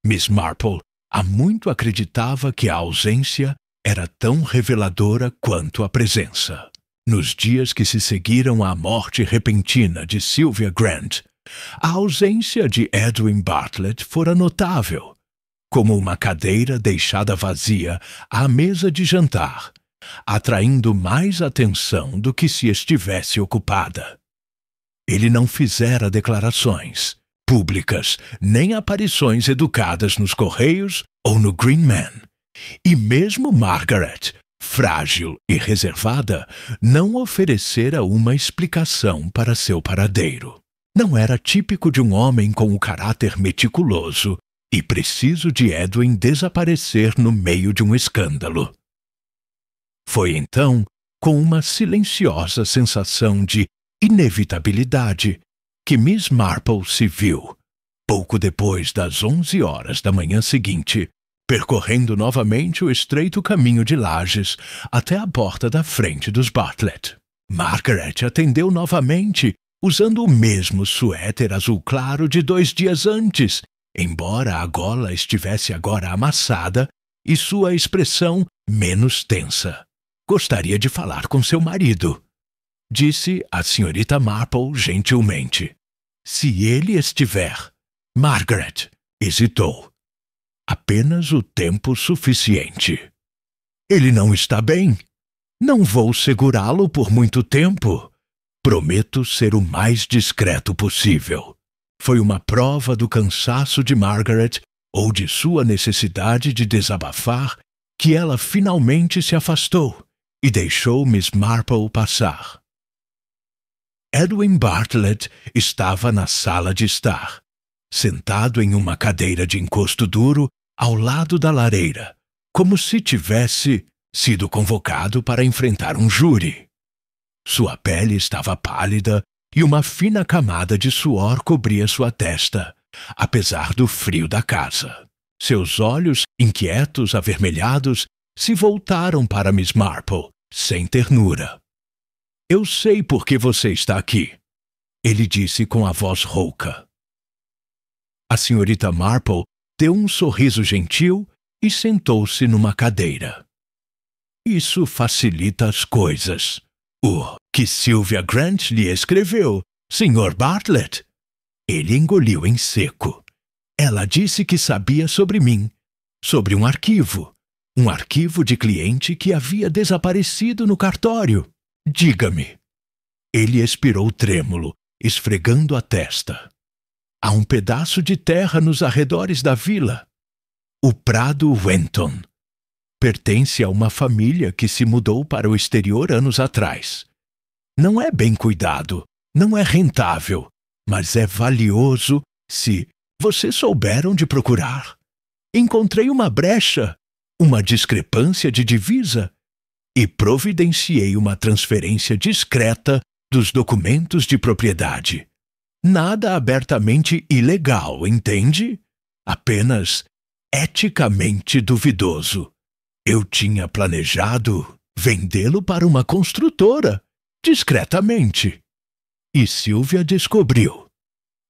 Miss Marple há muito acreditava que a ausência era tão reveladora quanto a presença. Nos dias que se seguiram à morte repentina de Sylvia Grant, a ausência de Edwin Bartlett fora notável, como uma cadeira deixada vazia à mesa de jantar, atraindo mais atenção do que se estivesse ocupada. Ele não fizera declarações públicas, nem aparições educadas nos Correios ou no Green Man. E mesmo Margaret, frágil e reservada, não oferecera uma explicação para seu paradeiro. Não era típico de um homem com o caráter meticuloso e preciso de Edwin desaparecer no meio de um escândalo. Foi então, com uma silenciosa sensação de inevitabilidade, que Miss Marple se viu, pouco depois das 11 horas da manhã seguinte, percorrendo novamente o estreito caminho de Lajes até a porta da frente dos Bartlett. Margaret atendeu novamente, usando o mesmo suéter azul claro de 2 dias antes, embora a gola estivesse agora amassada e sua expressão menos tensa. Gostaria de falar com seu marido, disse a senhorita Marple gentilmente. Se ele estiver... Margaret hesitou. Apenas o tempo suficiente. Ele não está bem. Não vou segurá-lo por muito tempo. Prometo ser o mais discreto possível. Foi uma prova do cansaço de Margaret ou de sua necessidade de desabafar que ela finalmente se afastou e deixou Miss Marple passar. Edwin Bartlett estava na sala de estar, sentado em uma cadeira de encosto duro ao lado da lareira, como se tivesse sido convocado para enfrentar um júri. Sua pele estava pálida e uma fina camada de suor cobria sua testa, apesar do frio da casa. Seus olhos, inquietos, avermelhados, se voltaram para Miss Marple, sem ternura. Eu sei por que você está aqui, ele disse com a voz rouca. A senhorita Marple deu um sorriso gentil e sentou-se numa cadeira. Isso facilita as coisas. O que Sylvia Grant lhe escreveu, Sr. Bartlett? Ele engoliu em seco. Ela disse que sabia sobre mim, sobre um arquivo de cliente que havia desaparecido no cartório. Diga-me. Ele expirou trêmulo, esfregando a testa. Há um pedaço de terra nos arredores da vila. O Prado Wenton. Pertence a uma família que se mudou para o exterior anos atrás. Não é bem cuidado, não é rentável, mas é valioso se você souber onde procurar. Encontrei uma brecha, uma discrepância de divisa, e providenciei uma transferência discreta dos documentos de propriedade. Nada abertamente ilegal, entende? Apenas eticamente duvidoso. Eu tinha planejado vendê-lo para uma construtora, discretamente. E Sylvia descobriu.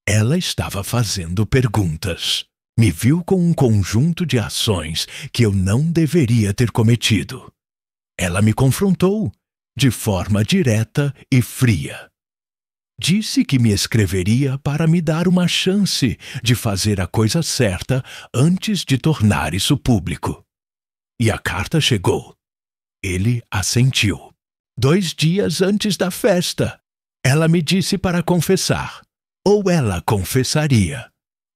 Ela estava fazendo perguntas. Me viu com um conjunto de ações que eu não deveria ter cometido. Ela me confrontou, de forma direta e fria. Disse que me escreveria para me dar uma chance de fazer a coisa certa antes de tornar isso público. E a carta chegou. Ele assentiu. 2 dias antes da festa, ela me disse para confessar. Ou ela confessaria.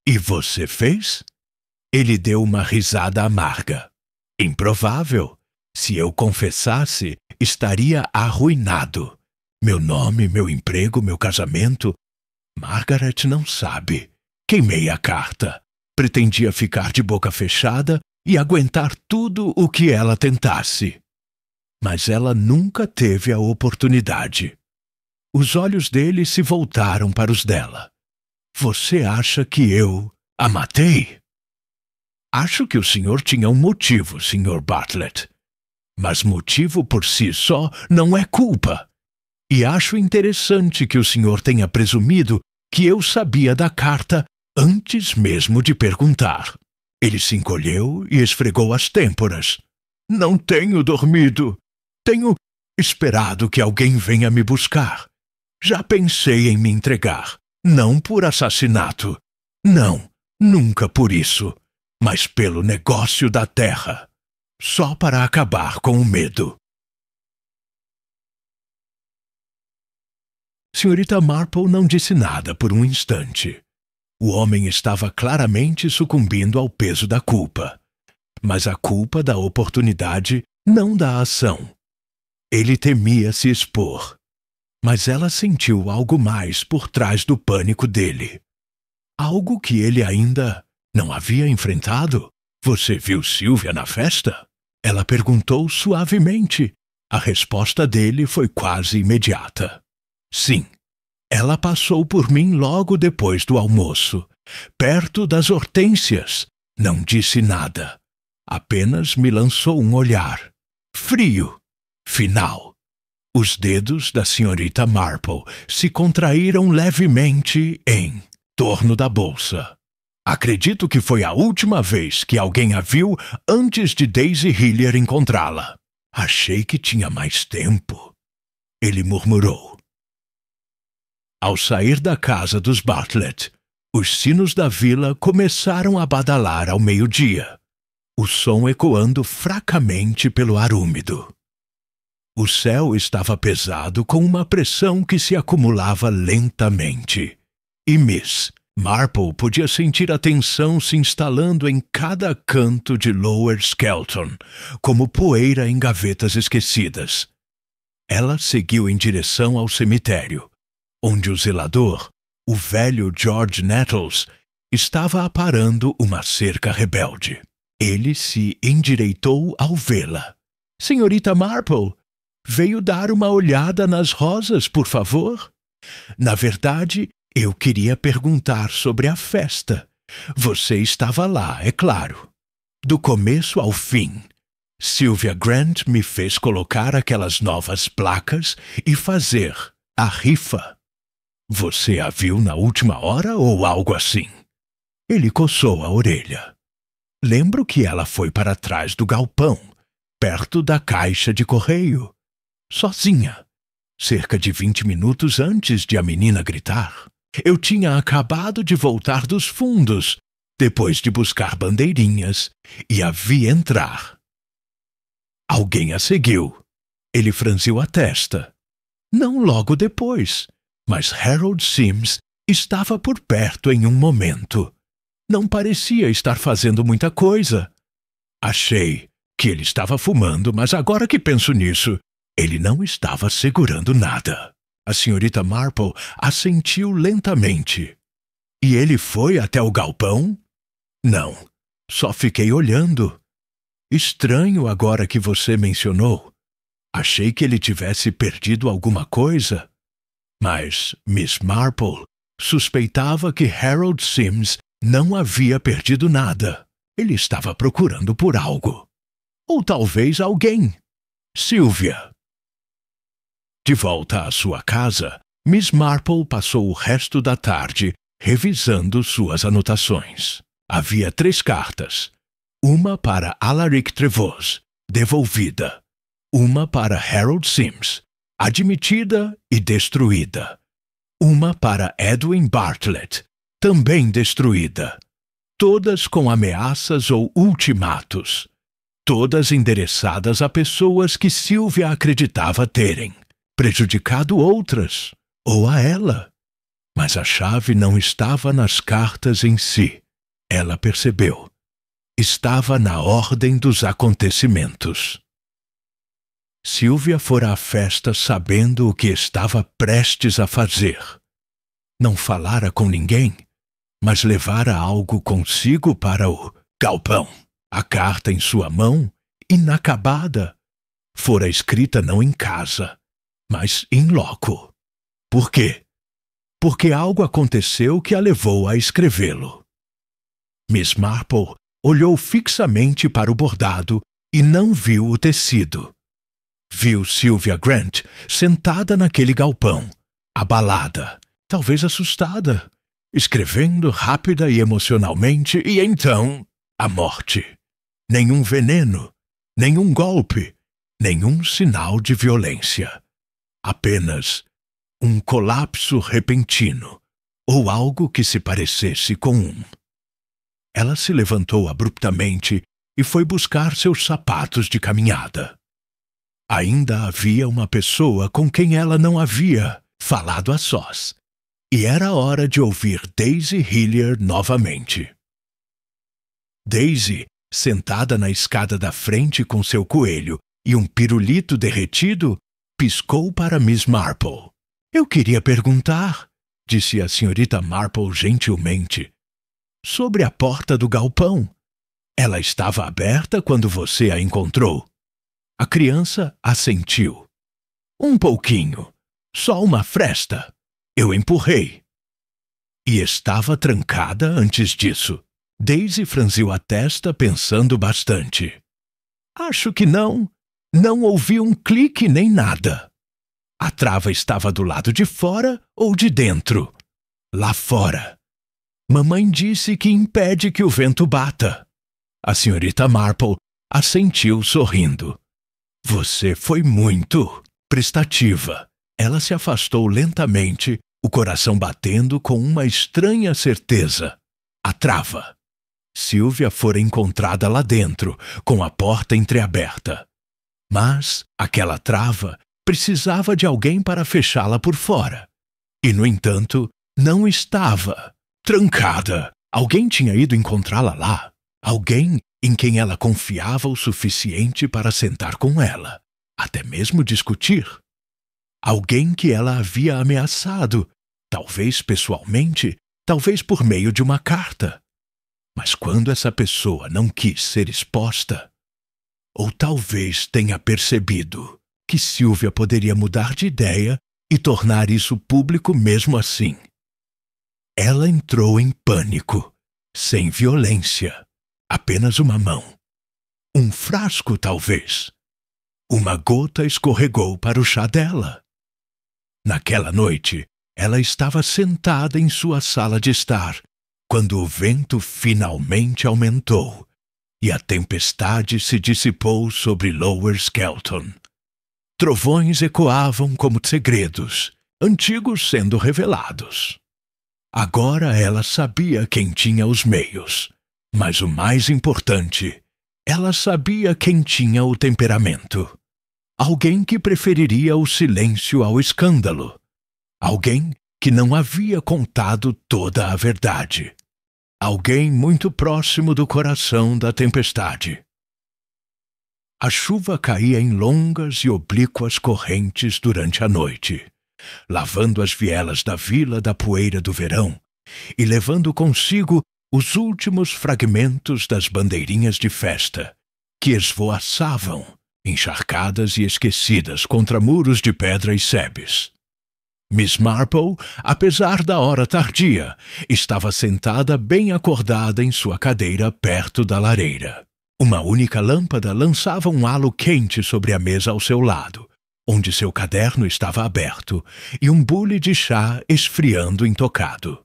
E você fez? Ele deu uma risada amarga. Improvável. Se eu confessasse, estaria arruinado. Meu nome, meu emprego, meu casamento. Margaret não sabe. Queimei a carta. Pretendia ficar de boca fechada e aguentar tudo o que ela tentasse. Mas ela nunca teve a oportunidade. Os olhos dele se voltaram para os dela. Você acha que eu a matei? Acho que o senhor tinha um motivo, Sr. Bartlett. Mas motivo por si só não é culpa. E acho interessante que o senhor tenha presumido que eu sabia da carta antes mesmo de perguntar. Ele se encolheu e esfregou as têmporas. Não tenho dormido. Tenho esperado que alguém venha me buscar. Já pensei em me entregar. Não por assassinato. Não, nunca por isso. Mas pelo negócio da terra. Só para acabar com o medo. Senhorita Marple não disse nada por um instante. O homem estava claramente sucumbindo ao peso da culpa. Mas a culpa da oportunidade, não da ação. Ele temia se expor. Mas ela sentiu algo mais por trás do pânico dele. Algo que ele ainda não havia enfrentado. Você viu Sylvia na festa? Ela perguntou suavemente. A resposta dele foi quase imediata. Sim, ela passou por mim logo depois do almoço, perto das hortênsias. Não disse nada. Apenas me lançou um olhar. Frio. Final. Os dedos da senhorita Marple se contraíram levemente em torno da bolsa. Acredito que foi a última vez que alguém a viu antes de Daisy Hillier encontrá-la. Achei que tinha mais tempo. Ele murmurou. Ao sair da casa dos Bartlett, os sinos da vila começaram a badalar ao meio-dia, o som ecoando fracamente pelo ar úmido. O céu estava pesado com uma pressão que se acumulava lentamente, e Miss Marple podia sentir a tensão se instalando em cada canto de Lower Skelton, como poeira em gavetas esquecidas. Ela seguiu em direção ao cemitério, onde o zelador, o velho George Nettles, estava aparando uma cerca rebelde. Ele se endireitou ao vê-la. Senhorita Marple, veio dar uma olhada nas rosas, por favor? Na verdade, eu queria perguntar sobre a festa. Você estava lá, é claro. Do começo ao fim. Sylvia Grant me fez colocar aquelas novas placas e fazer a rifa. Você a viu na última hora ou algo assim? Ele coçou a orelha. Lembro que ela foi para trás do galpão, perto da caixa de correio. Sozinha. Cerca de 20 minutos antes de a menina gritar. Eu tinha acabado de voltar dos fundos, depois de buscar bandeirinhas, e a vi entrar. Alguém a seguiu. Ele franziu a testa. Não logo depois, mas Harold Sims estava por perto em um momento. Não parecia estar fazendo muita coisa. Achei que ele estava fumando, mas agora que penso nisso, ele não estava segurando nada. A senhorita Marple assentiu lentamente. E ele foi até o galpão? Não, só fiquei olhando. Estranho agora que você mencionou. Achei que ele tivesse perdido alguma coisa. Mas Miss Marple suspeitava que Harold Sims não havia perdido nada. Ele estava procurando por algo. Ou talvez alguém. Sylvia. De volta à sua casa, Miss Marple passou o resto da tarde revisando suas anotações. Havia 3 cartas. Uma para Alaric Trevose, devolvida. Uma para Harold Sims, admitida e destruída. Uma para Edwin Bartlett, também destruída. Todas com ameaças ou ultimatos. Todas endereçadas a pessoas que Sylvia acreditava terem prejudicado outras, ou a ela. Mas a chave não estava nas cartas em si. Ela percebeu. Estava na ordem dos acontecimentos. Sylvia fora à festa sabendo o que estava prestes a fazer. Não falara com ninguém, mas levara algo consigo para o galpão. A carta em sua mão, inacabada, fora escrita não em casa, mas in loco. Por quê? Porque algo aconteceu que a levou a escrevê-lo. Miss Marple olhou fixamente para o bordado e não viu o tecido. Viu Sylvia Grant sentada naquele galpão, abalada, talvez assustada, escrevendo rápida e emocionalmente, e então a morte. Nenhum veneno, nenhum golpe, nenhum sinal de violência. Apenas um colapso repentino, ou algo que se parecesse com um. Ela se levantou abruptamente e foi buscar seus sapatos de caminhada. Ainda havia uma pessoa com quem ela não havia falado a sós, e era hora de ouvir Daisy Hillier novamente. Daisy, sentada na escada da frente com seu coelho e um pirulito derretido, piscou para Miss Marple. Eu queria perguntar, disse a senhorita Marple gentilmente, sobre a porta do galpão. Ela estava aberta quando você a encontrou? A criança assentiu. Um pouquinho. Só uma fresta. Eu empurrei. E estava trancada antes disso. Daisy franziu a testa pensando bastante. Acho que não. Não ouvi um clique nem nada. A trava estava do lado de fora ou de dentro? Lá fora. Mamãe disse que impede que o vento bata. A senhorita Marple assentiu sorrindo. Você foi muito prestativa. Ela se afastou lentamente, o coração batendo com uma estranha certeza. A trava. Sylvia fora encontrada lá dentro, com a porta entreaberta. Mas aquela trava precisava de alguém para fechá-la por fora. E, no entanto, não estava trancada. Alguém tinha ido encontrá-la lá. Alguém em quem ela confiava o suficiente para sentar com ela, até mesmo discutir. Alguém que ela havia ameaçado, talvez pessoalmente, talvez por meio de uma carta. Mas quando essa pessoa não quis ser exposta, ou talvez tenha percebido que Sylvia poderia mudar de ideia e tornar isso público mesmo assim. Ela entrou em pânico, sem violência, apenas uma mão. Um frasco, talvez. Uma gota escorregou para o chá dela. Naquela noite, ela estava sentada em sua sala de estar, quando o vento finalmente aumentou e a tempestade se dissipou sobre Lower Skelton. Trovões ecoavam como segredos, antigos sendo revelados. Agora ela sabia quem tinha os meios, mas o mais importante, ela sabia quem tinha o temperamento. Alguém que preferiria o silêncio ao escândalo. Alguém que não havia contado toda a verdade. Alguém muito próximo do coração da tempestade. A chuva caía em longas e oblíquas correntes durante a noite, lavando as vielas da vila da poeira do verão e levando consigo os últimos fragmentos das bandeirinhas de festa, que esvoaçavam, encharcadas e esquecidas contra muros de pedra e sebes. Miss Marple, apesar da hora tardia, estava sentada bem acordada em sua cadeira perto da lareira. Uma única lâmpada lançava um halo quente sobre a mesa ao seu lado, onde seu caderno estava aberto e um bule de chá esfriando intocado.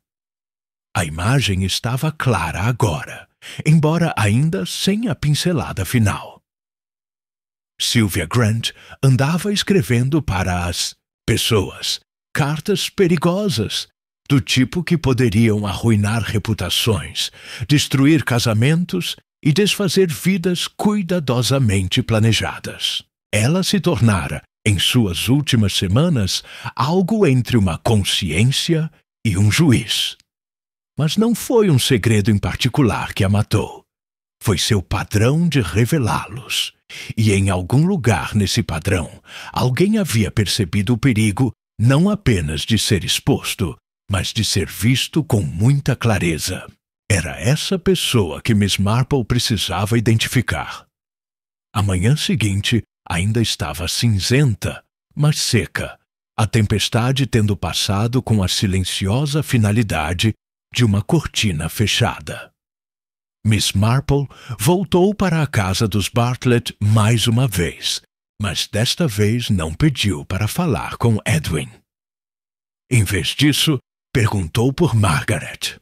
A imagem estava clara agora, embora ainda sem a pincelada final. Sylvia Grant andava escrevendo para as pessoas cartas perigosas, do tipo que poderiam arruinar reputações, destruir casamentos e desfazer vidas cuidadosamente planejadas. Ela se tornara, em suas últimas semanas, algo entre uma consciência e um juiz. Mas não foi um segredo em particular que a matou. Foi seu padrão de revelá-los. E em algum lugar nesse padrão, alguém havia percebido o perigo não apenas de ser exposto, mas de ser visto com muita clareza. Era essa pessoa que Miss Marple precisava identificar. A manhã seguinte ainda estava cinzenta, mas seca, a tempestade tendo passado com a silenciosa finalidade de uma cortina fechada. Miss Marple voltou para a casa dos Bartlett mais uma vez, mas desta vez não pediu para falar com Edwin. Em vez disso, perguntou por Margaret.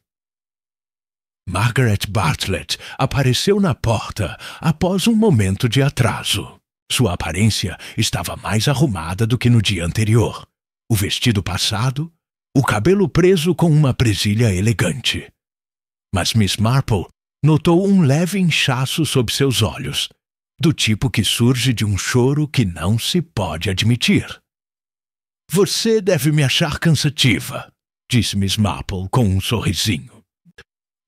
Margaret Bartlett apareceu na porta após um momento de atraso. Sua aparência estava mais arrumada do que no dia anterior. O vestido passado, o cabelo preso com uma presilha elegante. Mas Miss Marple notou um leve inchaço sob seus olhos, do tipo que surge de um choro que não se pode admitir. "Você deve me achar cansativa", disse Miss Marple com um sorrisinho.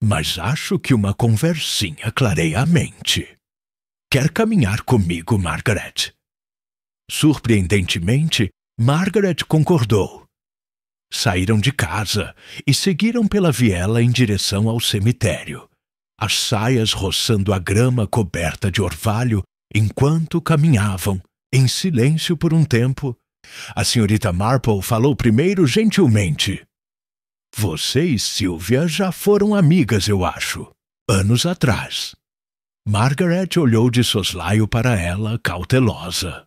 "Mas acho que uma conversinha clareia a mente. Quer caminhar comigo, Margaret?" Surpreendentemente, Margaret concordou. Saíram de casa e seguiram pela viela em direção ao cemitério, as saias roçando a grama coberta de orvalho enquanto caminhavam, em silêncio por um tempo. A senhorita Marple falou primeiro gentilmente. "Você e Sylvia já foram amigas, eu acho, anos atrás." Margaret olhou de soslaio para ela, cautelosa.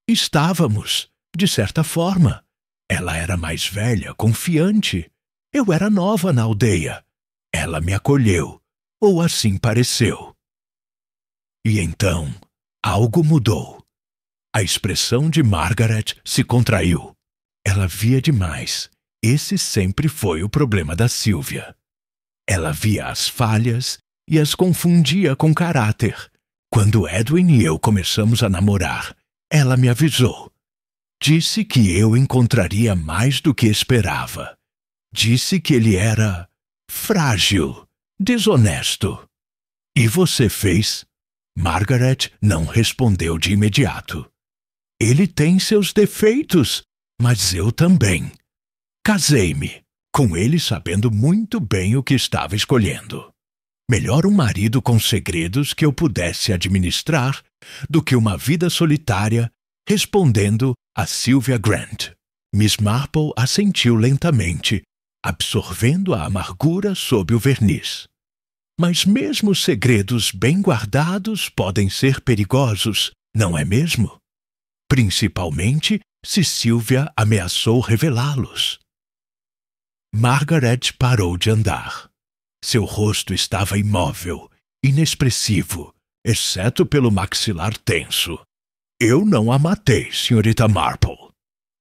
"Estávamos, de certa forma. Ela era mais velha, confiante. Eu era nova na aldeia. Ela me acolheu, ou assim pareceu." E então, algo mudou. A expressão de Margaret se contraiu. Ela via demais. Esse sempre foi o problema da Sylvia. Ela via as falhas e as confundia com caráter. Quando Edwin e eu começamos a namorar, ela me avisou. Disse que eu encontraria mais do que esperava. Disse que ele era frágil, desonesto. "E você fez?" Margaret não respondeu de imediato. "Ele tem seus defeitos, mas eu também. Casei-me, com ele sabendo muito bem o que estava escolhendo. Melhor um marido com segredos que eu pudesse administrar do que uma vida solitária respondendo a Sylvia Grant." Miss Marple assentiu lentamente, absorvendo a amargura sob o verniz. "Mas mesmo segredos bem guardados podem ser perigosos, não é mesmo? Principalmente se Sylvia ameaçou revelá-los." Margaret parou de andar. Seu rosto estava imóvel, inexpressivo, exceto pelo maxilar tenso. "Eu não a matei, senhorita Marple."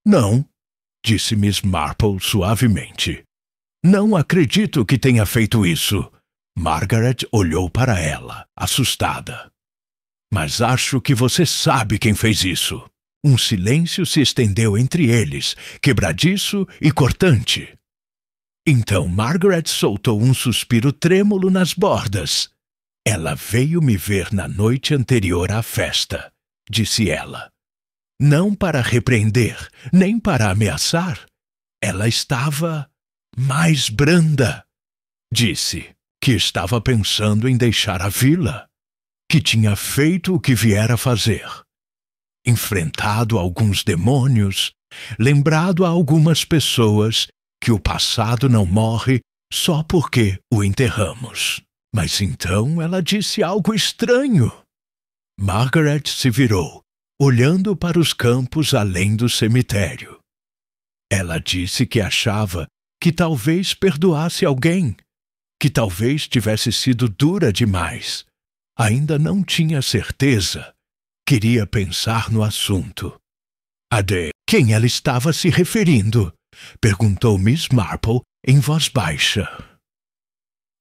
"Não", disse Miss Marple suavemente. "Não acredito que tenha feito isso." Margaret olhou para ela, assustada. "Mas acho que você sabe quem fez isso." Um silêncio se estendeu entre eles, quebradiço e cortante. Então Margaret soltou um suspiro trêmulo nas bordas. "Ela veio me ver na noite anterior à festa", disse ela. "Não para repreender, nem para ameaçar. Ela estava mais branda." Disse que estava pensando em deixar a vila, que tinha feito o que viera fazer. Enfrentado alguns demônios, lembrado a algumas pessoas que o passado não morre só porque o enterramos. Mas então ela disse algo estranho. Margaret se virou, olhando para os campos além do cemitério. Ela disse que achava que talvez perdoasse alguém, que talvez tivesse sido dura demais. Ainda não tinha certeza. Queria pensar no assunto. A de quem ela estava se referindo? Perguntou Miss Marple em voz baixa.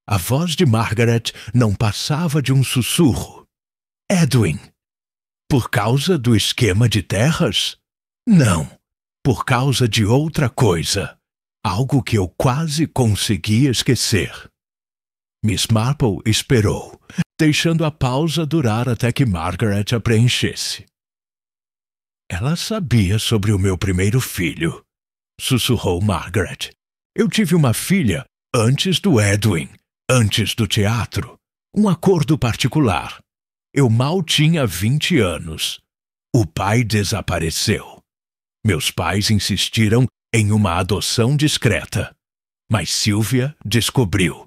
A voz de Margaret não passava de um sussurro. Edwin. Por causa do esquema de terras? Não. Por causa de outra coisa. Algo que eu quase consegui esquecer. Miss Marple esperou, deixando a pausa durar até que Margaret a preenchesse. Ela sabia sobre o meu primeiro filho, sussurrou Margaret. Eu tive uma filha antes do Edwin, antes do teatro. Um acordo particular. Eu mal tinha 20 anos. O pai desapareceu. Meus pais insistiram em uma adoção discreta. Mas Sylvia descobriu.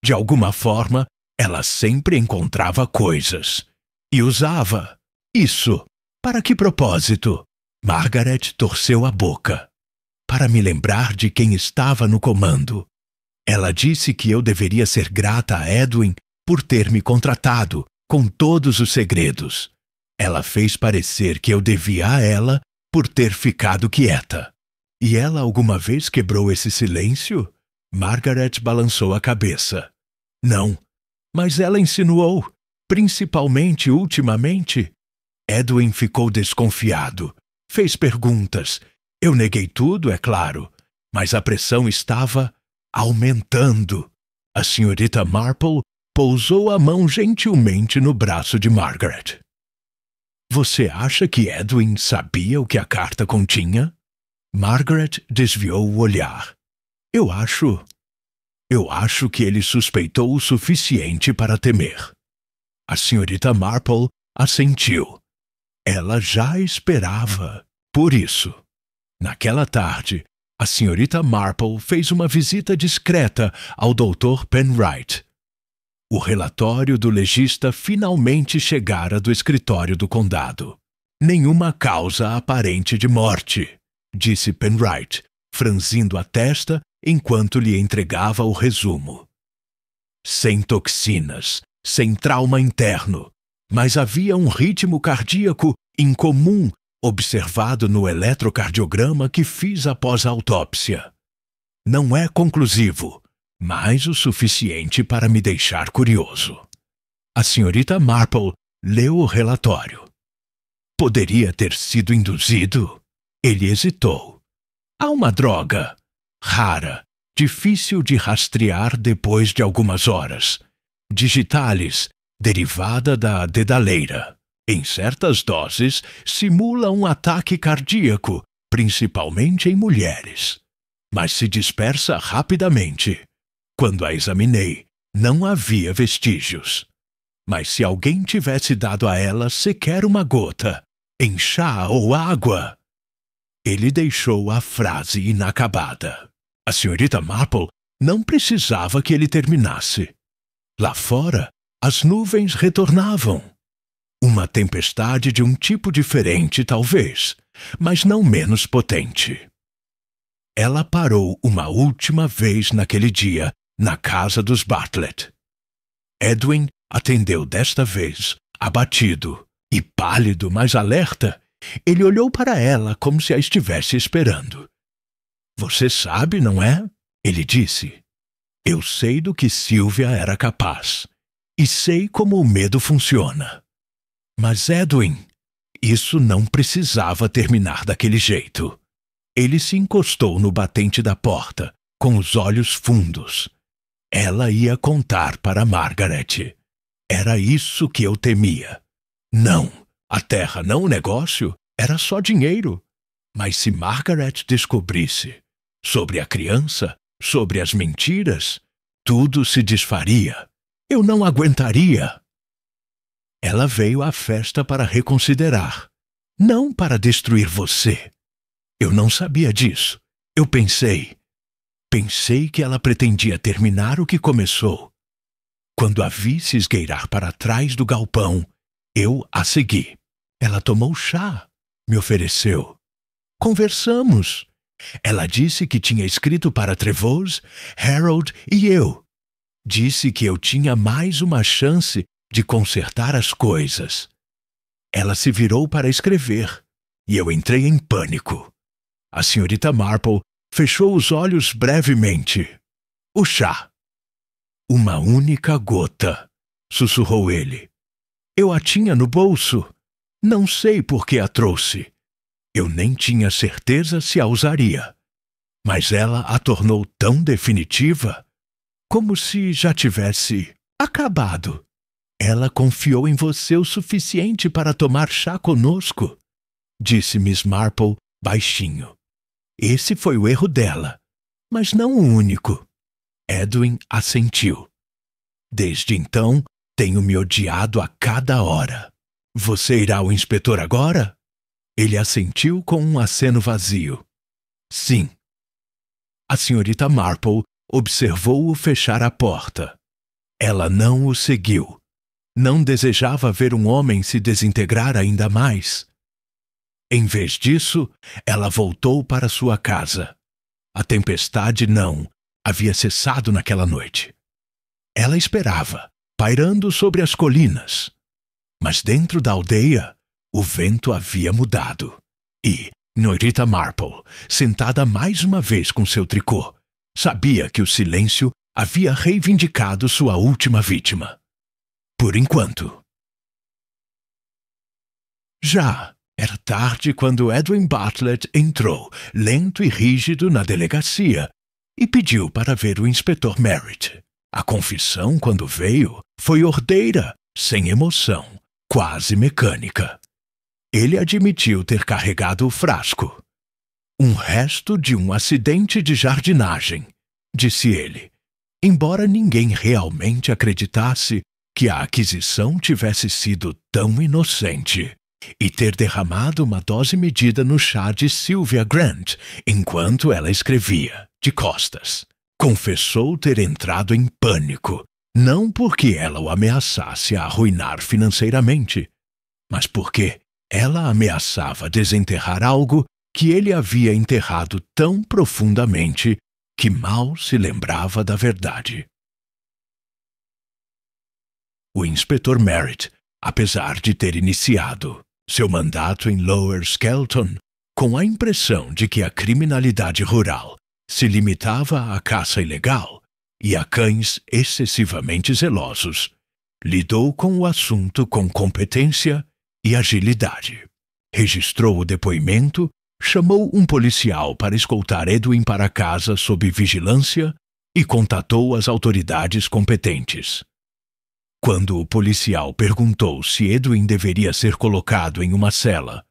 De alguma forma, ela sempre encontrava coisas. E usava. Isso. Para que propósito? Margaret torceu a boca. Para me lembrar de quem estava no comando. Ela disse que eu deveria ser grata a Edwin por ter me contratado, com todos os segredos. Ela fez parecer que eu devia a ela por ter ficado quieta. E ela alguma vez quebrou esse silêncio? Margaret balançou a cabeça. Não, mas ela insinuou, principalmente ultimamente. Edwin ficou desconfiado, fez perguntas. Eu neguei tudo, é claro, mas a pressão estava aumentando. A senhorita Marple pousou a mão gentilmente no braço de Margaret. Você acha que Edwin sabia o que a carta continha? Margaret desviou o olhar. Eu acho que ele suspeitou o suficiente para temer. A senhorita Marple assentiu. Ela já esperava por isso. Naquela tarde, a senhorita Marple fez uma visita discreta ao Dr. Penwright. O relatório do legista finalmente chegara do escritório do condado. Nenhuma causa aparente de morte, disse Penwright, franzindo a testa enquanto lhe entregava o resumo. Sem toxinas, sem trauma interno, mas havia um ritmo cardíaco incomum observado no eletrocardiograma que fiz após a autópsia. Não é conclusivo, mas o suficiente para me deixar curioso. A senhorita Marple leu o relatório. Poderia ter sido induzido? Ele hesitou. Há uma droga, rara, difícil de rastrear depois de algumas horas. Digitalis, derivada da dedaleira. Em certas doses, simula um ataque cardíaco, principalmente em mulheres. Mas se dispersa rapidamente. Quando a examinei, não havia vestígios. Mas se alguém tivesse dado a ela sequer uma gota, em chá ou água... Ele deixou a frase inacabada. A senhorita Marple não precisava que ele terminasse. Lá fora, as nuvens retornavam. Uma tempestade de um tipo diferente, talvez, mas não menos potente. Ela parou uma última vez naquele dia, na casa dos Bartlett. Edwin atendeu desta vez, abatido e pálido, mas alerta. Ele olhou para ela como se a estivesse esperando. Você sabe, não é? Ele disse. Eu sei do que Sylvia era capaz. E sei como o medo funciona. Mas, Edwin, isso não precisava terminar daquele jeito. Ele se encostou no batente da porta, com os olhos fundos. Ela ia contar para Margaret. Era isso que eu temia. Não, a terra não o negócio, era só dinheiro. Mas se Margaret descobrisse sobre a criança, sobre as mentiras, tudo se desfaria. Eu não aguentaria. Ela veio à festa para reconsiderar, não para destruir você. Eu não sabia disso. Eu pensei que ela pretendia terminar o que começou. Quando a vi se esgueirar para trás do galpão, eu a segui. Ela tomou chá, me ofereceu. Conversamos. Ela disse que tinha escrito para Trevose, Harold e eu. Disse que eu tinha mais uma chance de consertar as coisas. Ela se virou para escrever, e eu entrei em pânico. A senhorita Marple fechou os olhos brevemente. O chá. Uma única gota, sussurrou ele. Eu a tinha no bolso. Não sei por que a trouxe. Eu nem tinha certeza se a usaria. Mas ela a tornou tão definitiva, como se já tivesse acabado. Ela confiou em você o suficiente para tomar chá conosco, disse Miss Marple baixinho. Esse foi o erro dela, mas não o único. Edwin assentiu. Desde então, tenho me odiado a cada hora. Você irá ao inspetor agora? Ele assentiu com um aceno vazio. Sim. A senhorita Marple observou-o fechar a porta. Ela não o seguiu. Não desejava ver um homem se desintegrar ainda mais. Em vez disso, ela voltou para sua casa. A tempestade não havia cessado naquela noite. Ela esperava, pairando sobre as colinas. Mas dentro da aldeia, o vento havia mudado. E Norita Marple, sentada mais uma vez com seu tricô, sabia que o silêncio havia reivindicado sua última vítima. Por enquanto. Já era tarde quando Edwin Bartlett entrou, lento e rígido, na delegacia e pediu para ver o inspetor Merritt. A confissão, quando veio, foi ordeira, sem emoção, quase mecânica. Ele admitiu ter carregado o frasco. Um resto de um acidente de jardinagem, disse ele, embora ninguém realmente acreditasse que a aquisição tivesse sido tão inocente, e ter derramado uma dose medida no chá de Sylvia Grant enquanto ela escrevia, de costas. Confessou ter entrado em pânico, não porque ela o ameaçasse a arruinar financeiramente, mas porque ela ameaçava desenterrar algo que ele havia enterrado tão profundamente que mal se lembrava da verdade. O inspetor Merritt, apesar de ter iniciado seu mandato em Lower Skelton com a impressão de que a criminalidade rural se limitava à caça ilegal e a cães excessivamente zelosos, lidou com o assunto com competência e agilidade. Registrou o depoimento, chamou um policial para escoltar Edwin para casa sob vigilância e contatou as autoridades competentes. Quando o policial perguntou se Edwin deveria ser colocado em uma cela,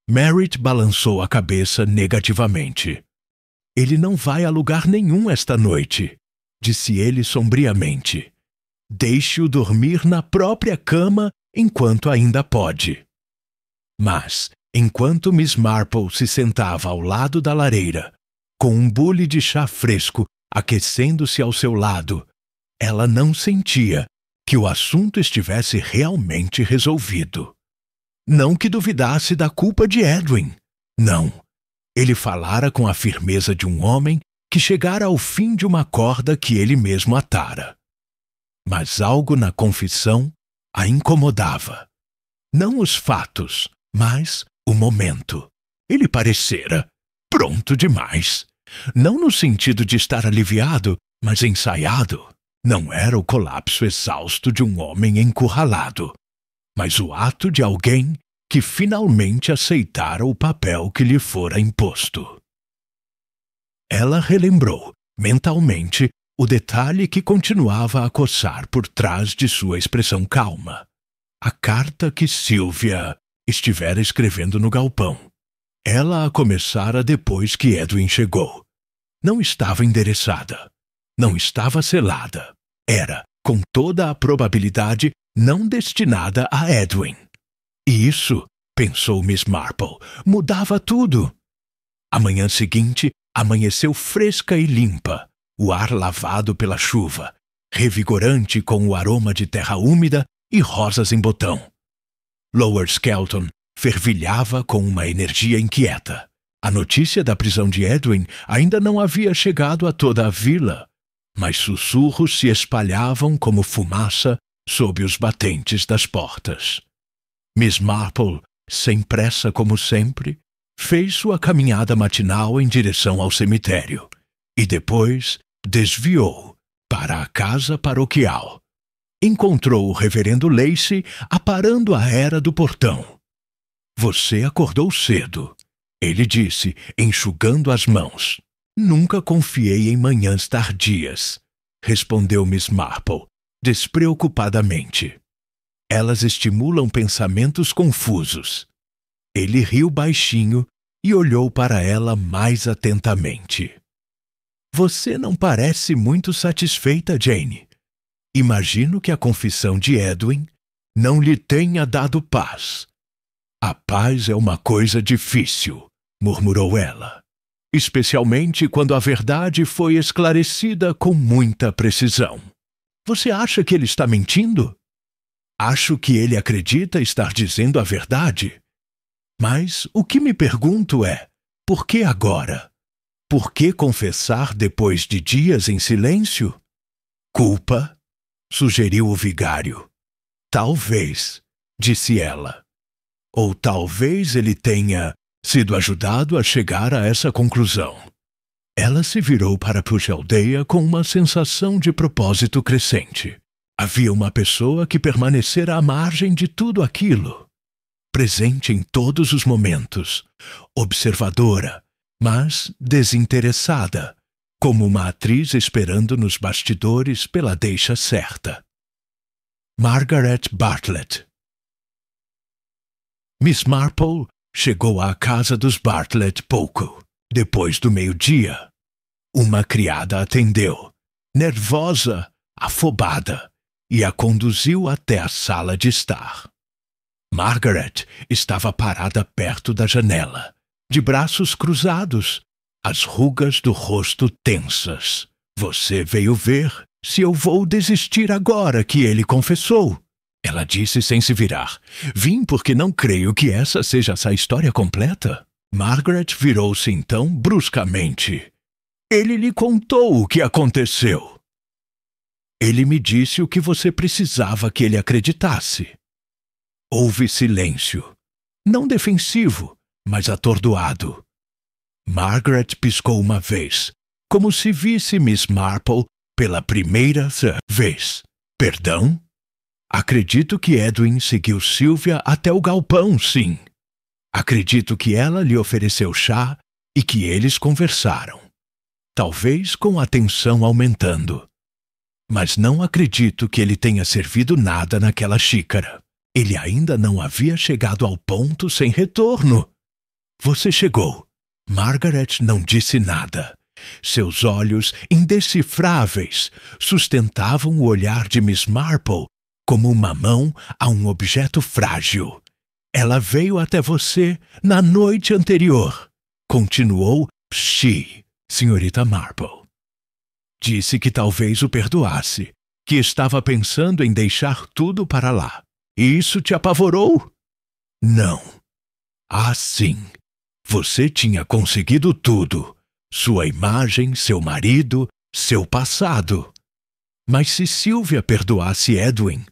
Merritt balançou a cabeça negativamente. Ele não vai a lugar nenhum esta noite, disse ele sombriamente. Deixe-o dormir na própria cama enquanto ainda pode. Mas, enquanto Miss Marple se sentava ao lado da lareira, com um bule de chá fresco aquecendo-se ao seu lado, ela não sentia que o assunto estivesse realmente resolvido. Não que duvidasse da culpa de Edwin. Não. Ele falara com a firmeza de um homem que chegara ao fim de uma corda que ele mesmo atara. Mas algo na confissão a incomodava. Não os fatos, mas o momento. Ele parecera pronto demais. Não no sentido de estar aliviado, mas ensaiado. Não era o colapso exausto de um homem encurralado, mas o ato de alguém que finalmente aceitara o papel que lhe fora imposto. Ela relembrou, mentalmente, o detalhe que continuava a coçar por trás de sua expressão calma. A carta que Sylvia estivera escrevendo no galpão. Ela a começara depois que Edwin chegou. Não estava endereçada. Não estava selada. Era, com toda a probabilidade, não destinada a Edwin. E isso, pensou Miss Marple, mudava tudo. A manhã seguinte amanheceu fresca e limpa, o ar lavado pela chuva, revigorante com o aroma de terra úmida e rosas em botão. Lower Skelton fervilhava com uma energia inquieta. A notícia da prisão de Edwin ainda não havia chegado a toda a vila, mas sussurros se espalhavam como fumaça sob os batentes das portas. Miss Marple, sem pressa como sempre, fez sua caminhada matinal em direção ao cemitério e depois desviou para a casa paroquial. Encontrou o reverendo Lacey aparando à era do portão. Você acordou cedo, ele disse, enxugando as mãos. Nunca confiei em manhãs tardias, respondeu Miss Marple, despreocupadamente. Elas estimulam pensamentos confusos. Ele riu baixinho e olhou para ela mais atentamente. Você não parece muito satisfeita, Jane. Imagino que a confissão de Edwin não lhe tenha dado paz. A paz é uma coisa difícil, murmurou ela, especialmente quando a verdade foi esclarecida com muita precisão. Você acha que ele está mentindo? Acho que ele acredita estar dizendo a verdade. Mas o que me pergunto é, por que agora? Por que confessar depois de dias em silêncio? Culpa? Sugeriu o vigário. Talvez, disse ela. Ou talvez ele tenha sido ajudado a chegar a essa conclusão. Ela se virou para Push Aldeia com uma sensação de propósito crescente. Havia uma pessoa que permanecera à margem de tudo aquilo, presente em todos os momentos, observadora, mas desinteressada, como uma atriz esperando nos bastidores pela deixa certa. Margaret Bartlett. Miss Marple chegou à casa dos Bartlett pouco depois do meio-dia. Uma criada atendeu, nervosa, afobada, e a conduziu até a sala de estar. Margaret estava parada perto da janela, de braços cruzados, as rugas do rosto tensas. Você veio ver se eu vou desistir agora que ele confessou. Ela disse sem se virar. Vim porque não creio que essa seja a história completa. Margaret virou-se então bruscamente. Ele lhe contou o que aconteceu. Ele me disse o que você precisava que ele acreditasse. Houve silêncio. Não defensivo, mas atordoado. Margaret piscou uma vez, como se visse Miss Marple pela primeira vez. Perdão? Acredito que Edwin seguiu Sylvia até o galpão, sim. Acredito que ela lhe ofereceu chá e que eles conversaram. Talvez com a tensão aumentando. Mas não acredito que ele tenha servido nada naquela xícara. Ele ainda não havia chegado ao ponto sem retorno. Você chegou. Margaret não disse nada. Seus olhos, indecifráveis, sustentavam o olhar de Miss Marple como uma mão a um objeto frágil. Ela veio até você na noite anterior. Continuou senhorita Marple. Disse que talvez o perdoasse, que estava pensando em deixar tudo para lá. E isso te apavorou? Não. Ah, sim. Você tinha conseguido tudo. Sua imagem, seu marido, seu passado. Mas se Sylvia perdoasse Edwin,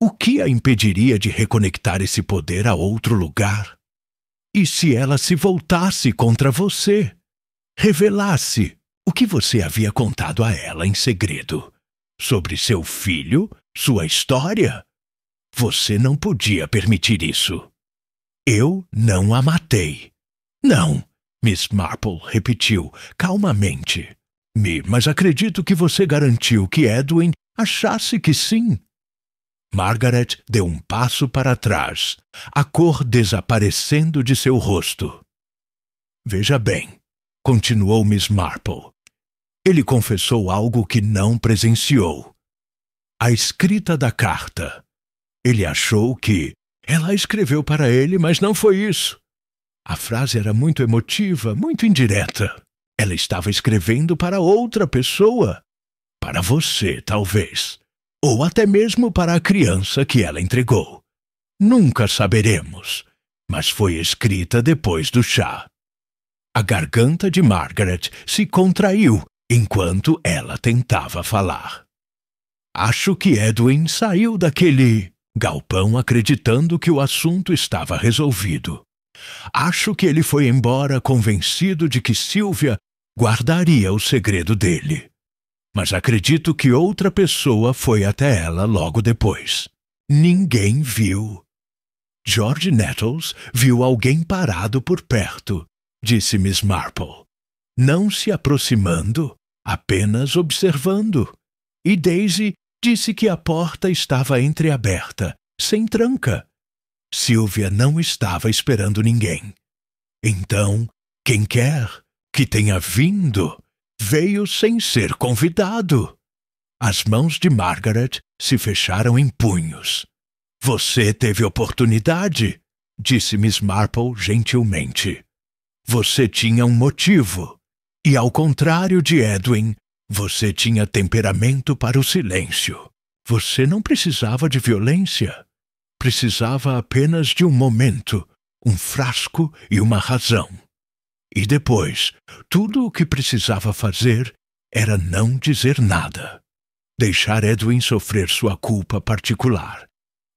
o que a impediria de reconectar esse poder a outro lugar? E se ela se voltasse contra você? Revelasse o que você havia contado a ela em segredo? Sobre seu filho, sua história? Você não podia permitir isso. Eu não a matei. Não, Miss Marple repetiu, calmamente. Mas acredito que você garantiu que Edwin achasse que sim. Margaret deu um passo para trás, a cor desaparecendo de seu rosto. Veja bem, continuou Miss Marple. Ele confessou algo que não presenciou. A escrita da carta. Ele achou que ela escreveu para ele, mas não foi isso. A frase era muito emotiva, muito indireta. Ela estava escrevendo para outra pessoa. Para você, talvez. Ou até mesmo para a criança que ela entregou. Nunca saberemos, mas foi escrita depois do chá. A garganta de Margaret se contraiu enquanto ela tentava falar. Acho que Edwin saiu daquele galpão acreditando que o assunto estava resolvido. Acho que ele foi embora convencido de que Sylvia guardaria o segredo dele. Mas acredito que outra pessoa foi até ela logo depois. Ninguém viu. George Nettles viu alguém parado por perto, disse Miss Marple. Não se aproximando, apenas observando. E Daisy disse que a porta estava entreaberta, sem tranca. Sylvia não estava esperando ninguém. Então, quem quer que tenha vindo, veio sem ser convidado. As mãos de Margaret se fecharam em punhos. Você teve oportunidade, disse Miss Marple gentilmente. Você tinha um motivo. E ao contrário de Edwin, você tinha temperamento para o silêncio. Você não precisava de violência. Precisava apenas de um momento, um frasco e uma razão. E depois, tudo o que precisava fazer era não dizer nada. Deixar Edwin sofrer sua culpa particular,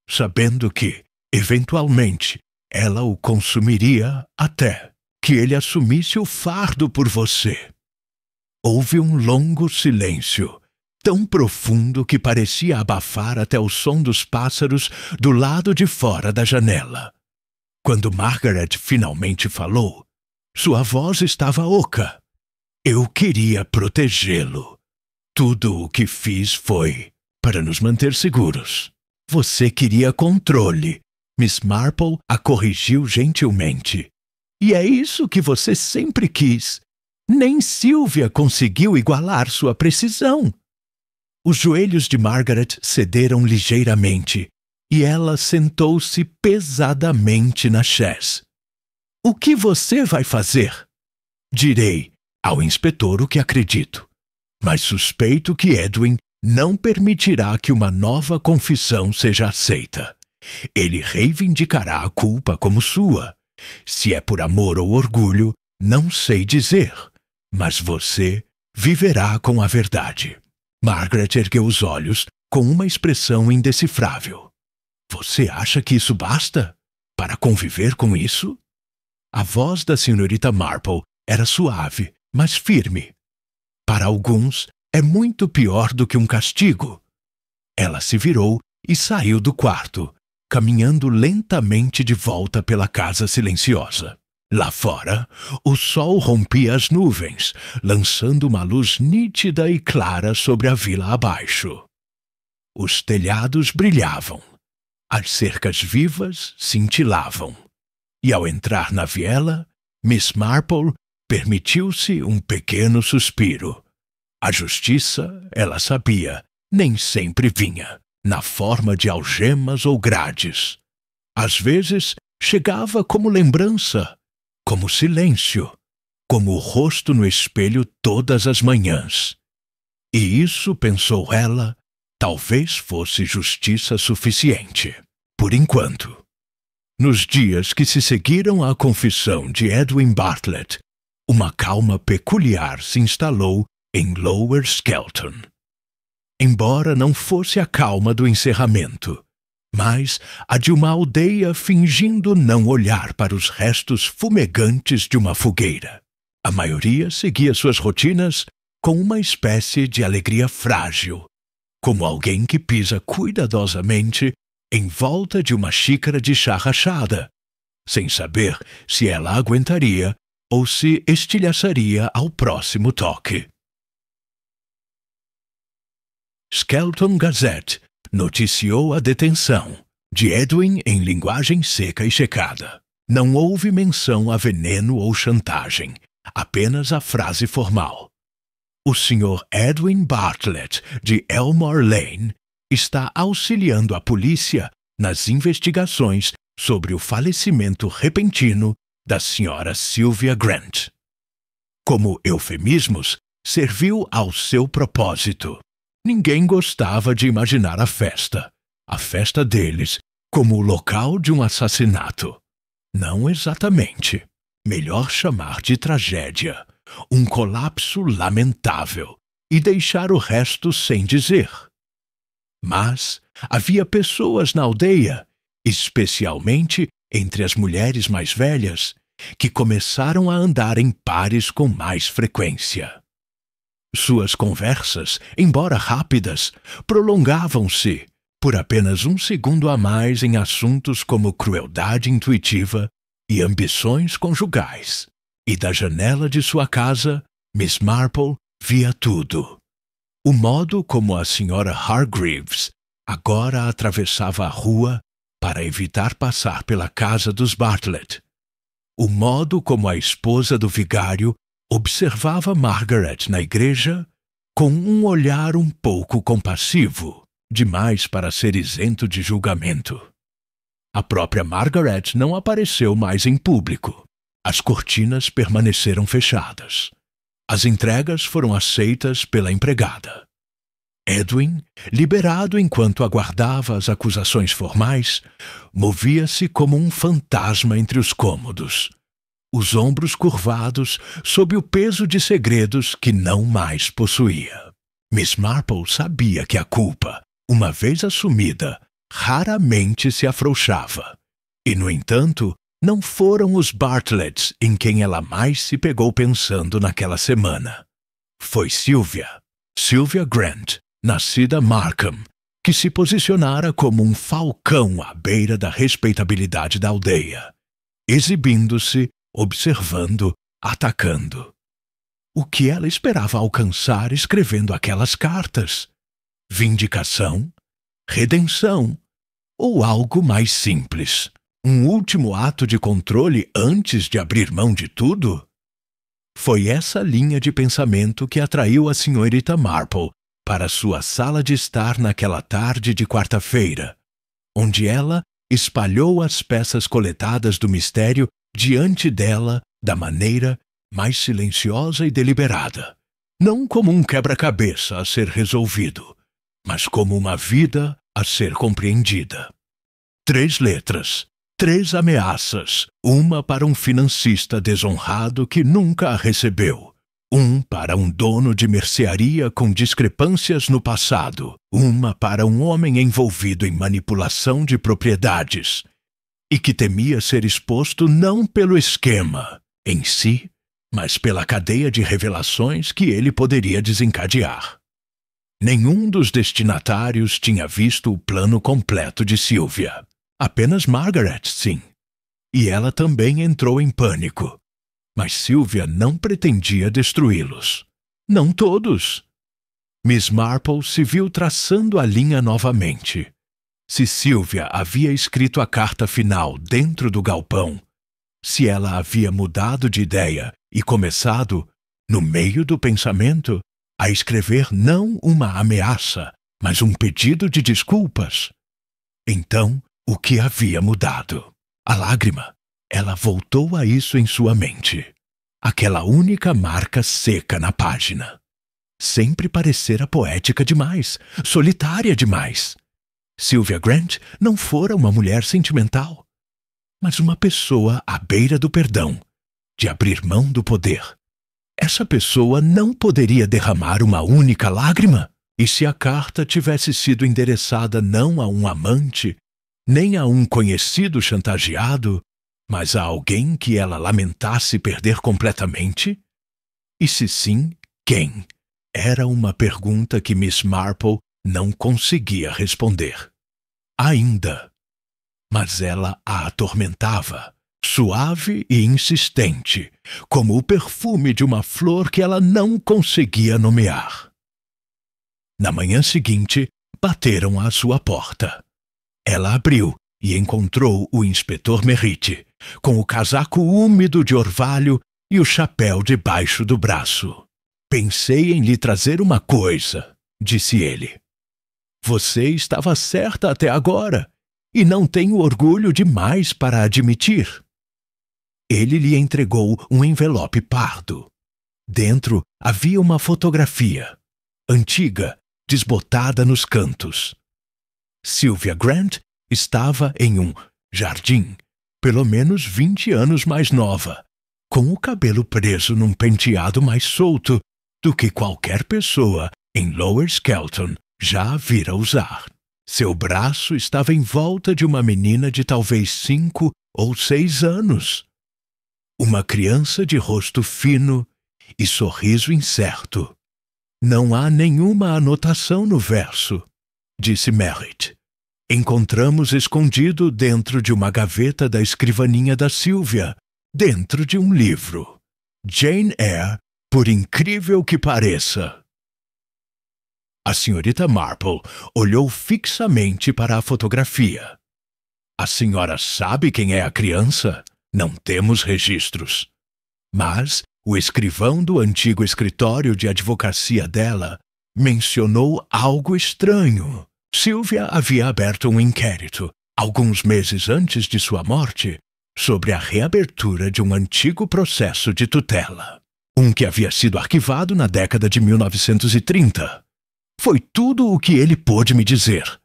sabendo que, eventualmente, ela o consumiria até que ele assumisse o fardo por você. Houve um longo silêncio, tão profundo que parecia abafar até o som dos pássaros do lado de fora da janela. Quando Margaret finalmente falou, sua voz estava oca. Eu queria protegê-lo. Tudo o que fiz foi para nos manter seguros. Você queria controle. Miss Marple a corrigiu gentilmente. E é isso que você sempre quis. Nem Sylvia conseguiu igualar sua precisão. Os joelhos de Margaret cederam ligeiramente e ela sentou-se pesadamente na chaise. O que você vai fazer? Direi ao inspetor o que acredito, mas suspeito que Edwin não permitirá que uma nova confissão seja aceita. Ele reivindicará a culpa como sua. Se é por amor ou orgulho, não sei dizer, mas você viverá com a verdade. Margaret ergueu os olhos com uma expressão indecifrável. Você acha que isso basta para conviver com isso? A voz da senhorita Marple era suave, mas firme. Para alguns, é muito pior do que um castigo. Ela se virou e saiu do quarto, caminhando lentamente de volta pela casa silenciosa. Lá fora, o sol rompia as nuvens, lançando uma luz nítida e clara sobre a vila abaixo. Os telhados brilhavam. As cercas vivas cintilavam. E ao entrar na viela, Miss Marple permitiu-se um pequeno suspiro. A justiça, ela sabia, nem sempre vinha, na forma de algemas ou grades. Às vezes, chegava como lembrança, como silêncio, como o rosto no espelho todas as manhãs. E isso, pensou ela, talvez fosse justiça suficiente, por enquanto. Nos dias que se seguiram à confissão de Edwin Bartlett, uma calma peculiar se instalou em Lower Skelton. Embora não fosse a calma do encerramento, mas a de uma aldeia fingindo não olhar para os restos fumegantes de uma fogueira. A maioria seguia suas rotinas com uma espécie de alegria frágil, como alguém que pisa cuidadosamente em volta de uma xícara de chá rachada, sem saber se ela aguentaria ou se estilhaçaria ao próximo toque. Skelton Gazette noticiou a detenção de Edwin em linguagem seca e checada. Não houve menção a veneno ou chantagem, apenas a frase formal. O Sr. Edwin Bartlett, de Elmore Lane, está auxiliando a polícia nas investigações sobre o falecimento repentino da Sra. Sylvia Grant. Como eufemismos, serviu ao seu propósito. Ninguém gostava de imaginar a festa deles, como o local de um assassinato. Não exatamente. Melhor chamar de tragédia, um colapso lamentável, e deixar o resto sem dizer. Mas havia pessoas na aldeia, especialmente entre as mulheres mais velhas, que começaram a andar em pares com mais frequência. Suas conversas, embora rápidas, prolongavam-se por apenas um segundo a mais em assuntos como crueldade intuitiva e ambições conjugais. E da janela de sua casa, Miss Marple via tudo. O modo como a senhora Hargreaves agora atravessava a rua para evitar passar pela casa dos Bartlett. O modo como a esposa do vigário observava Margaret na igreja com um olhar um pouco compassivo, demais para ser isento de julgamento. A própria Margaret não apareceu mais em público. As cortinas permaneceram fechadas. As entregas foram aceitas pela empregada. Edwin, liberado enquanto aguardava as acusações formais, movia-se como um fantasma entre os cômodos, os ombros curvados sob o peso de segredos que não mais possuía. Miss Marple sabia que a culpa, uma vez assumida, raramente se afrouxava. E, no entanto, não foram os Bartletts em quem ela mais se pegou pensando naquela semana. Foi Sylvia Grant, nascida Markham, que se posicionara como um falcão à beira da respeitabilidade da aldeia, exibindo-se, observando, atacando. O que ela esperava alcançar escrevendo aquelas cartas? Vindicação? Redenção? Ou algo mais simples? Um último ato de controle antes de abrir mão de tudo? Foi essa linha de pensamento que atraiu a senhorita Marple para sua sala de estar naquela tarde de quarta-feira, onde ela espalhou as peças coletadas do mistério diante dela da maneira mais silenciosa e deliberada, não como um quebra-cabeça a ser resolvido, mas como uma vida a ser compreendida. 3 letras, 3 ameaças, uma para um financista desonrado que nunca a recebeu, um para um dono de mercearia com discrepâncias no passado, uma para um homem envolvido em manipulação de propriedades, e que temia ser exposto não pelo esquema em si, mas pela cadeia de revelações que ele poderia desencadear. Nenhum dos destinatários tinha visto o plano completo de Sylvia. Apenas Margaret, sim. E ela também entrou em pânico. Mas Sylvia não pretendia destruí-los. Não todos. Miss Marple se viu traçando a linha novamente. Se Sylvia havia escrito a carta final dentro do galpão, se ela havia mudado de ideia e começado, no meio do pensamento, a escrever não uma ameaça, mas um pedido de desculpas. Então, o que havia mudado? A lágrima. Ela voltou a isso em sua mente. Aquela única marca seca na página. Sempre parecera poética demais, solitária demais. Sylvia Grant não fora uma mulher sentimental, mas uma pessoa à beira do perdão, de abrir mão do poder. Essa pessoa não poderia derramar uma única lágrima? E se a carta tivesse sido endereçada não a um amante, nem a um conhecido chantageado, mas a alguém que ela lamentasse perder completamente? E se sim, quem? Era uma pergunta que Miss Marple não conseguia responder. Ainda. Mas ela a atormentava, suave e insistente, como o perfume de uma flor que ela não conseguia nomear. Na manhã seguinte, bateram à sua porta. Ela abriu e encontrou o inspetor Merritt, com o casaco úmido de orvalho e o chapéu debaixo do braço. «Pensei em lhe trazer uma coisa», disse ele. «Você estava certa até agora, e não tenho orgulho demais para admitir». Ele lhe entregou um envelope pardo. Dentro havia uma fotografia, antiga, desbotada nos cantos. Sylvia Grant estava em um jardim, pelo menos 20 anos mais nova, com o cabelo preso num penteado mais solto do que qualquer pessoa em Lower Skelton já a vira usar. Seu braço estava em volta de uma menina de talvez 5 ou 6 anos. Uma criança de rosto fino e sorriso incerto. Não há nenhuma anotação no verso, disse Merritt. Encontramos escondido dentro de uma gaveta da escrivaninha da Sylvia, dentro de um livro. Jane Eyre, por incrível que pareça. A senhorita Marple olhou fixamente para a fotografia. A senhora sabe quem é a criança? Não temos registros. Mas o escrivão do antigo escritório de advocacia dela mencionou algo estranho. Sylvia havia aberto um inquérito, alguns meses antes de sua morte, sobre a reabertura de um antigo processo de tutela. Um que havia sido arquivado na década de 1930. Foi tudo o que ele pôde me dizer.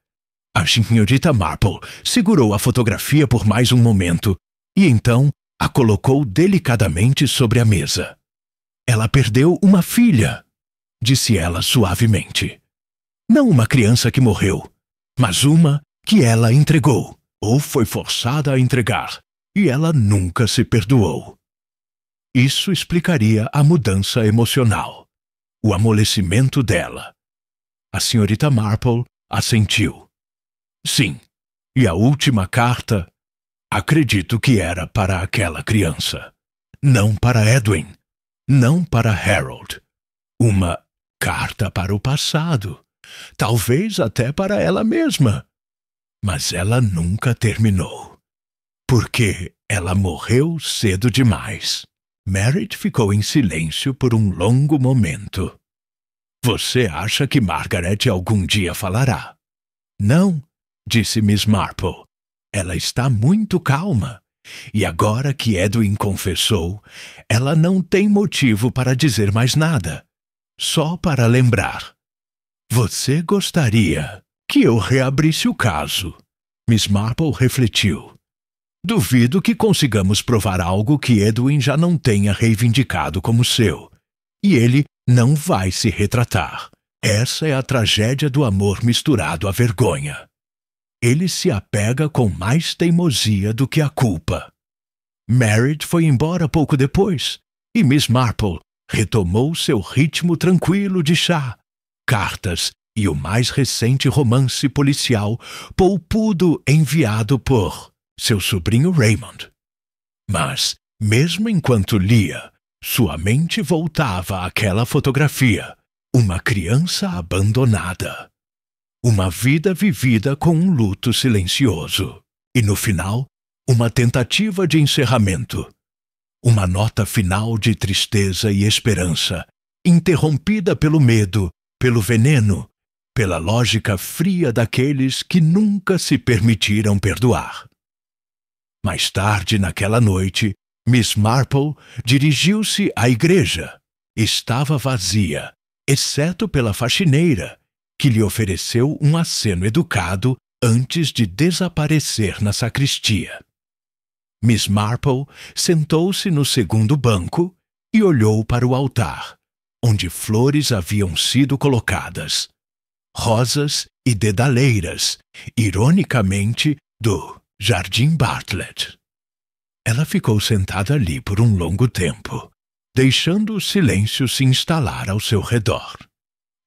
A senhorita Marple segurou a fotografia por mais um momento e então a colocou delicadamente sobre a mesa. Ela perdeu uma filha, disse ela suavemente. Não uma criança que morreu, mas uma que ela entregou, ou foi forçada a entregar, e ela nunca se perdoou. Isso explicaria a mudança emocional, o amolecimento dela. A senhorita Marple assentiu. Sim, e a última carta, acredito que era para aquela criança. Não para Edwin, não para Harold. Uma carta para o passado, talvez até para ela mesma. Mas ela nunca terminou, porque ela morreu cedo demais. Merritt ficou em silêncio por um longo momento. Você acha que Margaret algum dia falará? Não, disse Miss Marple. Ela está muito calma. E agora que Edwin confessou, ela não tem motivo para dizer mais nada. Só para lembrar. Você gostaria que eu reabrisse o caso? Miss Marple refletiu. Duvido que consigamos provar algo que Edwin já não tenha reivindicado como seu. E ele não vai se retratar. Essa é a tragédia do amor misturado à vergonha. Ele se apega com mais teimosia do que a culpa. Merritt foi embora pouco depois, e Miss Marple retomou seu ritmo tranquilo de chá, cartas e o mais recente romance policial polpudo enviado por seu sobrinho Raymond. Mas, mesmo enquanto lia, sua mente voltava àquela fotografia, uma criança abandonada. Uma vida vivida com um luto silencioso. E no final, uma tentativa de encerramento. Uma nota final de tristeza e esperança, interrompida pelo medo, pelo veneno, pela lógica fria daqueles que nunca se permitiram perdoar. Mais tarde naquela noite, Miss Marple dirigiu-se à igreja. Estava vazia, exceto pela faxineira, que lhe ofereceu um aceno educado antes de desaparecer na sacristia. Miss Marple sentou-se no segundo banco e olhou para o altar, onde flores haviam sido colocadas. Rosas e dedaleiras, ironicamente, do Jardim Bartlett. Ela ficou sentada ali por um longo tempo, deixando o silêncio se instalar ao seu redor,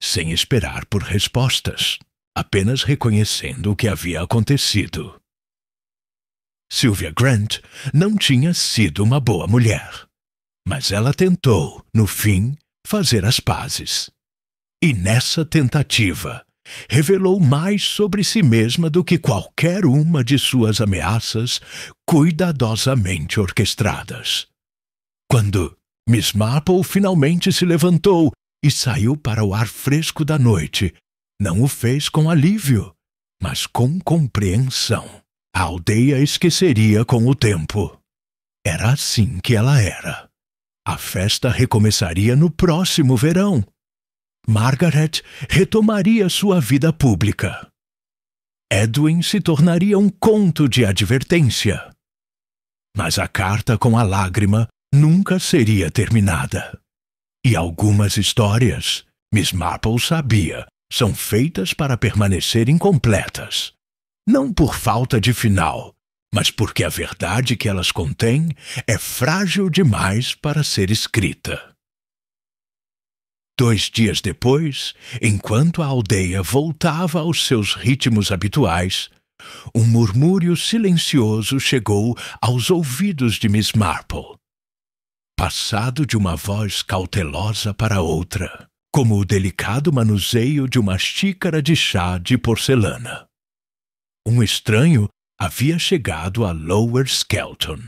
sem esperar por respostas, apenas reconhecendo o que havia acontecido. Sylvia Grant não tinha sido uma boa mulher, mas ela tentou, no fim, fazer as pazes. E nessa tentativa, revelou mais sobre si mesma do que qualquer uma de suas ameaças cuidadosamente orquestradas. Quando Miss Marple finalmente se levantou e saiu para o ar fresco da noite, não o fez com alívio, mas com compreensão. A aldeia esqueceria com o tempo. Era assim que ela era. A festa recomeçaria no próximo verão. Margaret retomaria sua vida pública. Edwin se tornaria um conto de advertência. Mas a carta com a lágrima nunca seria terminada. E algumas histórias, Miss Marple sabia, são feitas para permanecer incompletas. Não por falta de final, mas porque a verdade que elas contêm é frágil demais para ser escrita. 2 dias depois, enquanto a aldeia voltava aos seus ritmos habituais, um murmúrio silencioso chegou aos ouvidos de Miss Marple, passado de uma voz cautelosa para outra, como o delicado manuseio de uma xícara de chá de porcelana. Um estranho havia chegado a Lower Skelton.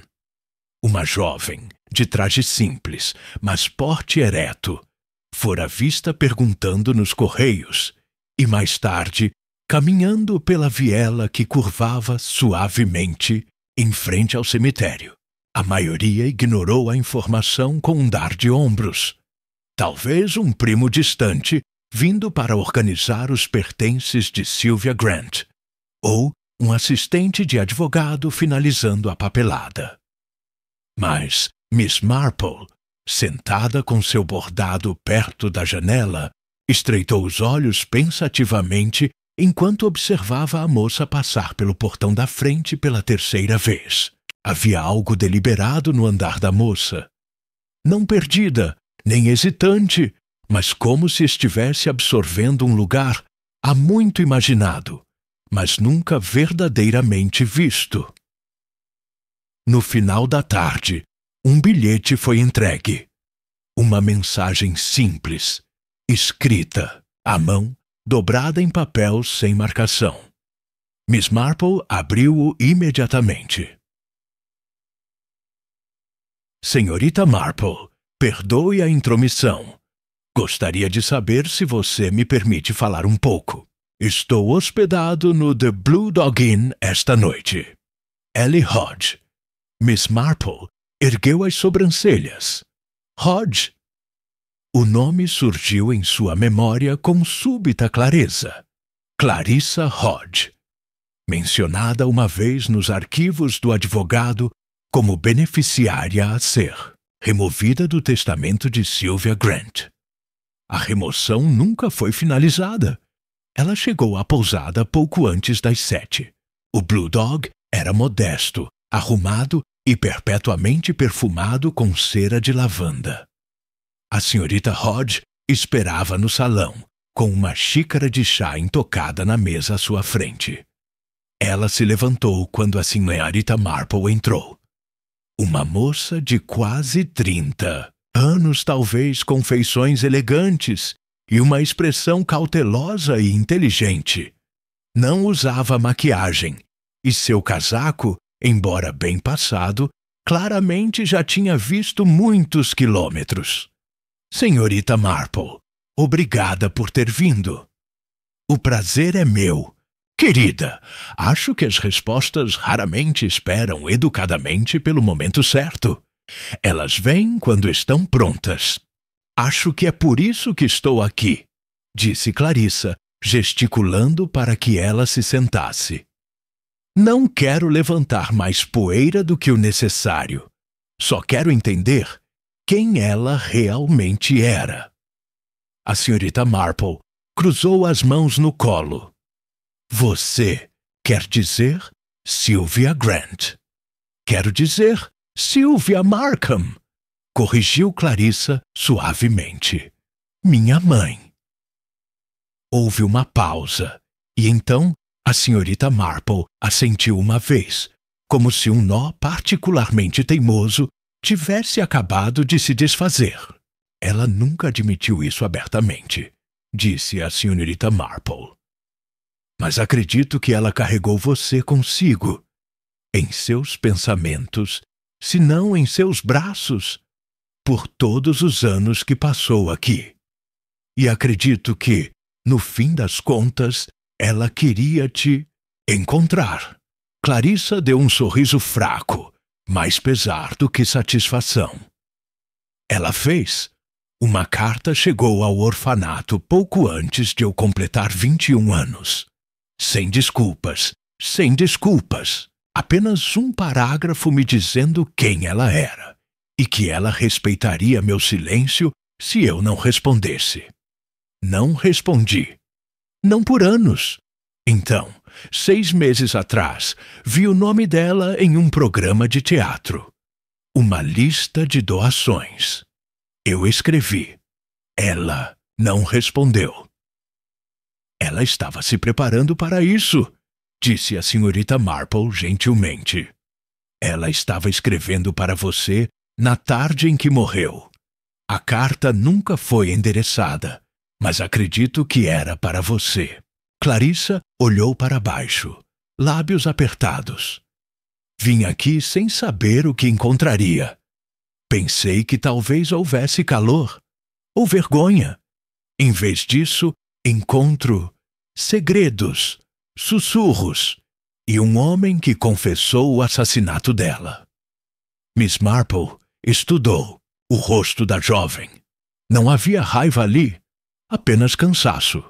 Uma jovem, de traje simples, mas porte ereto, fora vista perguntando nos correios, e mais tarde, caminhando pela viela que curvava suavemente em frente ao cemitério. A maioria ignorou a informação com um dar de ombros. Talvez um primo distante vindo para organizar os pertences de Sylvia Grant, ou um assistente de advogado finalizando a papelada. Mas Miss Marple, sentada com seu bordado perto da janela, estreitou os olhos pensativamente enquanto observava a moça passar pelo portão da frente pela 3ª vez. Havia algo deliberado no andar da moça. Não perdida, nem hesitante, mas como se estivesse absorvendo um lugar há muito imaginado, mas nunca verdadeiramente visto. No final da tarde, um bilhete foi entregue. Uma mensagem simples, escrita, à mão, dobrada em papel sem marcação. Miss Marple abriu-o imediatamente. Senhorita Marple, perdoe a intromissão. Gostaria de saber se você me permite falar um pouco. Estou hospedado no The Blue Dog Inn esta noite. Ellie Hodge. Miss Marple ergueu as sobrancelhas. Hodge? O nome surgiu em sua memória com súbita clareza. Clarissa Hodge. Mencionada uma vez nos arquivos do advogado como beneficiária a ser, removida do testamento de Sylvia Grant. A remoção nunca foi finalizada. Ela chegou à pousada pouco antes das 7. O Blue Dog era modesto, arrumado e perpetuamente perfumado com cera de lavanda. A senhorita Hodge esperava no salão, com uma xícara de chá intocada na mesa à sua frente. Ela se levantou quando a senhorita Marple entrou. Uma moça de quase 30 anos, talvez com feições elegantes e uma expressão cautelosa e inteligente. Não usava maquiagem, e seu casaco, embora bem passado, claramente já tinha visto muitos quilômetros. Senhorita Marple, obrigada por ter vindo. O prazer é meu. Querida, acho que as respostas raramente esperam educadamente pelo momento certo. Elas vêm quando estão prontas. Acho que é por isso que estou aqui, disse Clarissa, gesticulando para que ela se sentasse. Não quero levantar mais poeira do que o necessário. Só quero entender quem ela realmente era. A senhorita Marple cruzou as mãos no colo. Você quer dizer Sylvia Grant. Quero dizer Sylvia Markham, corrigiu Clarissa suavemente. Minha mãe. Houve uma pausa, e então a senhorita Marple assentiu uma vez, como se um nó particularmente teimoso tivesse acabado de se desfazer. Ela nunca admitiu isso abertamente, disse a senhorita Marple. Mas acredito que ela carregou você consigo, em seus pensamentos, se não em seus braços, por todos os anos que passou aqui. E acredito que, no fim das contas, ela queria te encontrar. Clarissa deu um sorriso fraco, mais pesar do que satisfação. Ela fez. Uma carta chegou ao orfanato pouco antes de eu completar 21 anos. Sem desculpas, sem desculpas. Apenas um parágrafo me dizendo quem ela era e que ela respeitaria meu silêncio se eu não respondesse. Não respondi. Não por anos. Então, 6 meses atrás, vi o nome dela em um programa de teatro. Uma lista de doações. Eu escrevi. Ela não respondeu. Ela estava se preparando para isso, disse a senhorita Marple gentilmente. Ela estava escrevendo para você na tarde em que morreu. A carta nunca foi endereçada, mas acredito que era para você. Clarissa olhou para baixo, lábios apertados. Vim aqui sem saber o que encontraria. Pensei que talvez houvesse calor ou vergonha. Em vez disso, encontro segredos, sussurros e um homem que confessou o assassinato dela. Miss Marple estudou o rosto da jovem. Não havia raiva ali, apenas cansaço.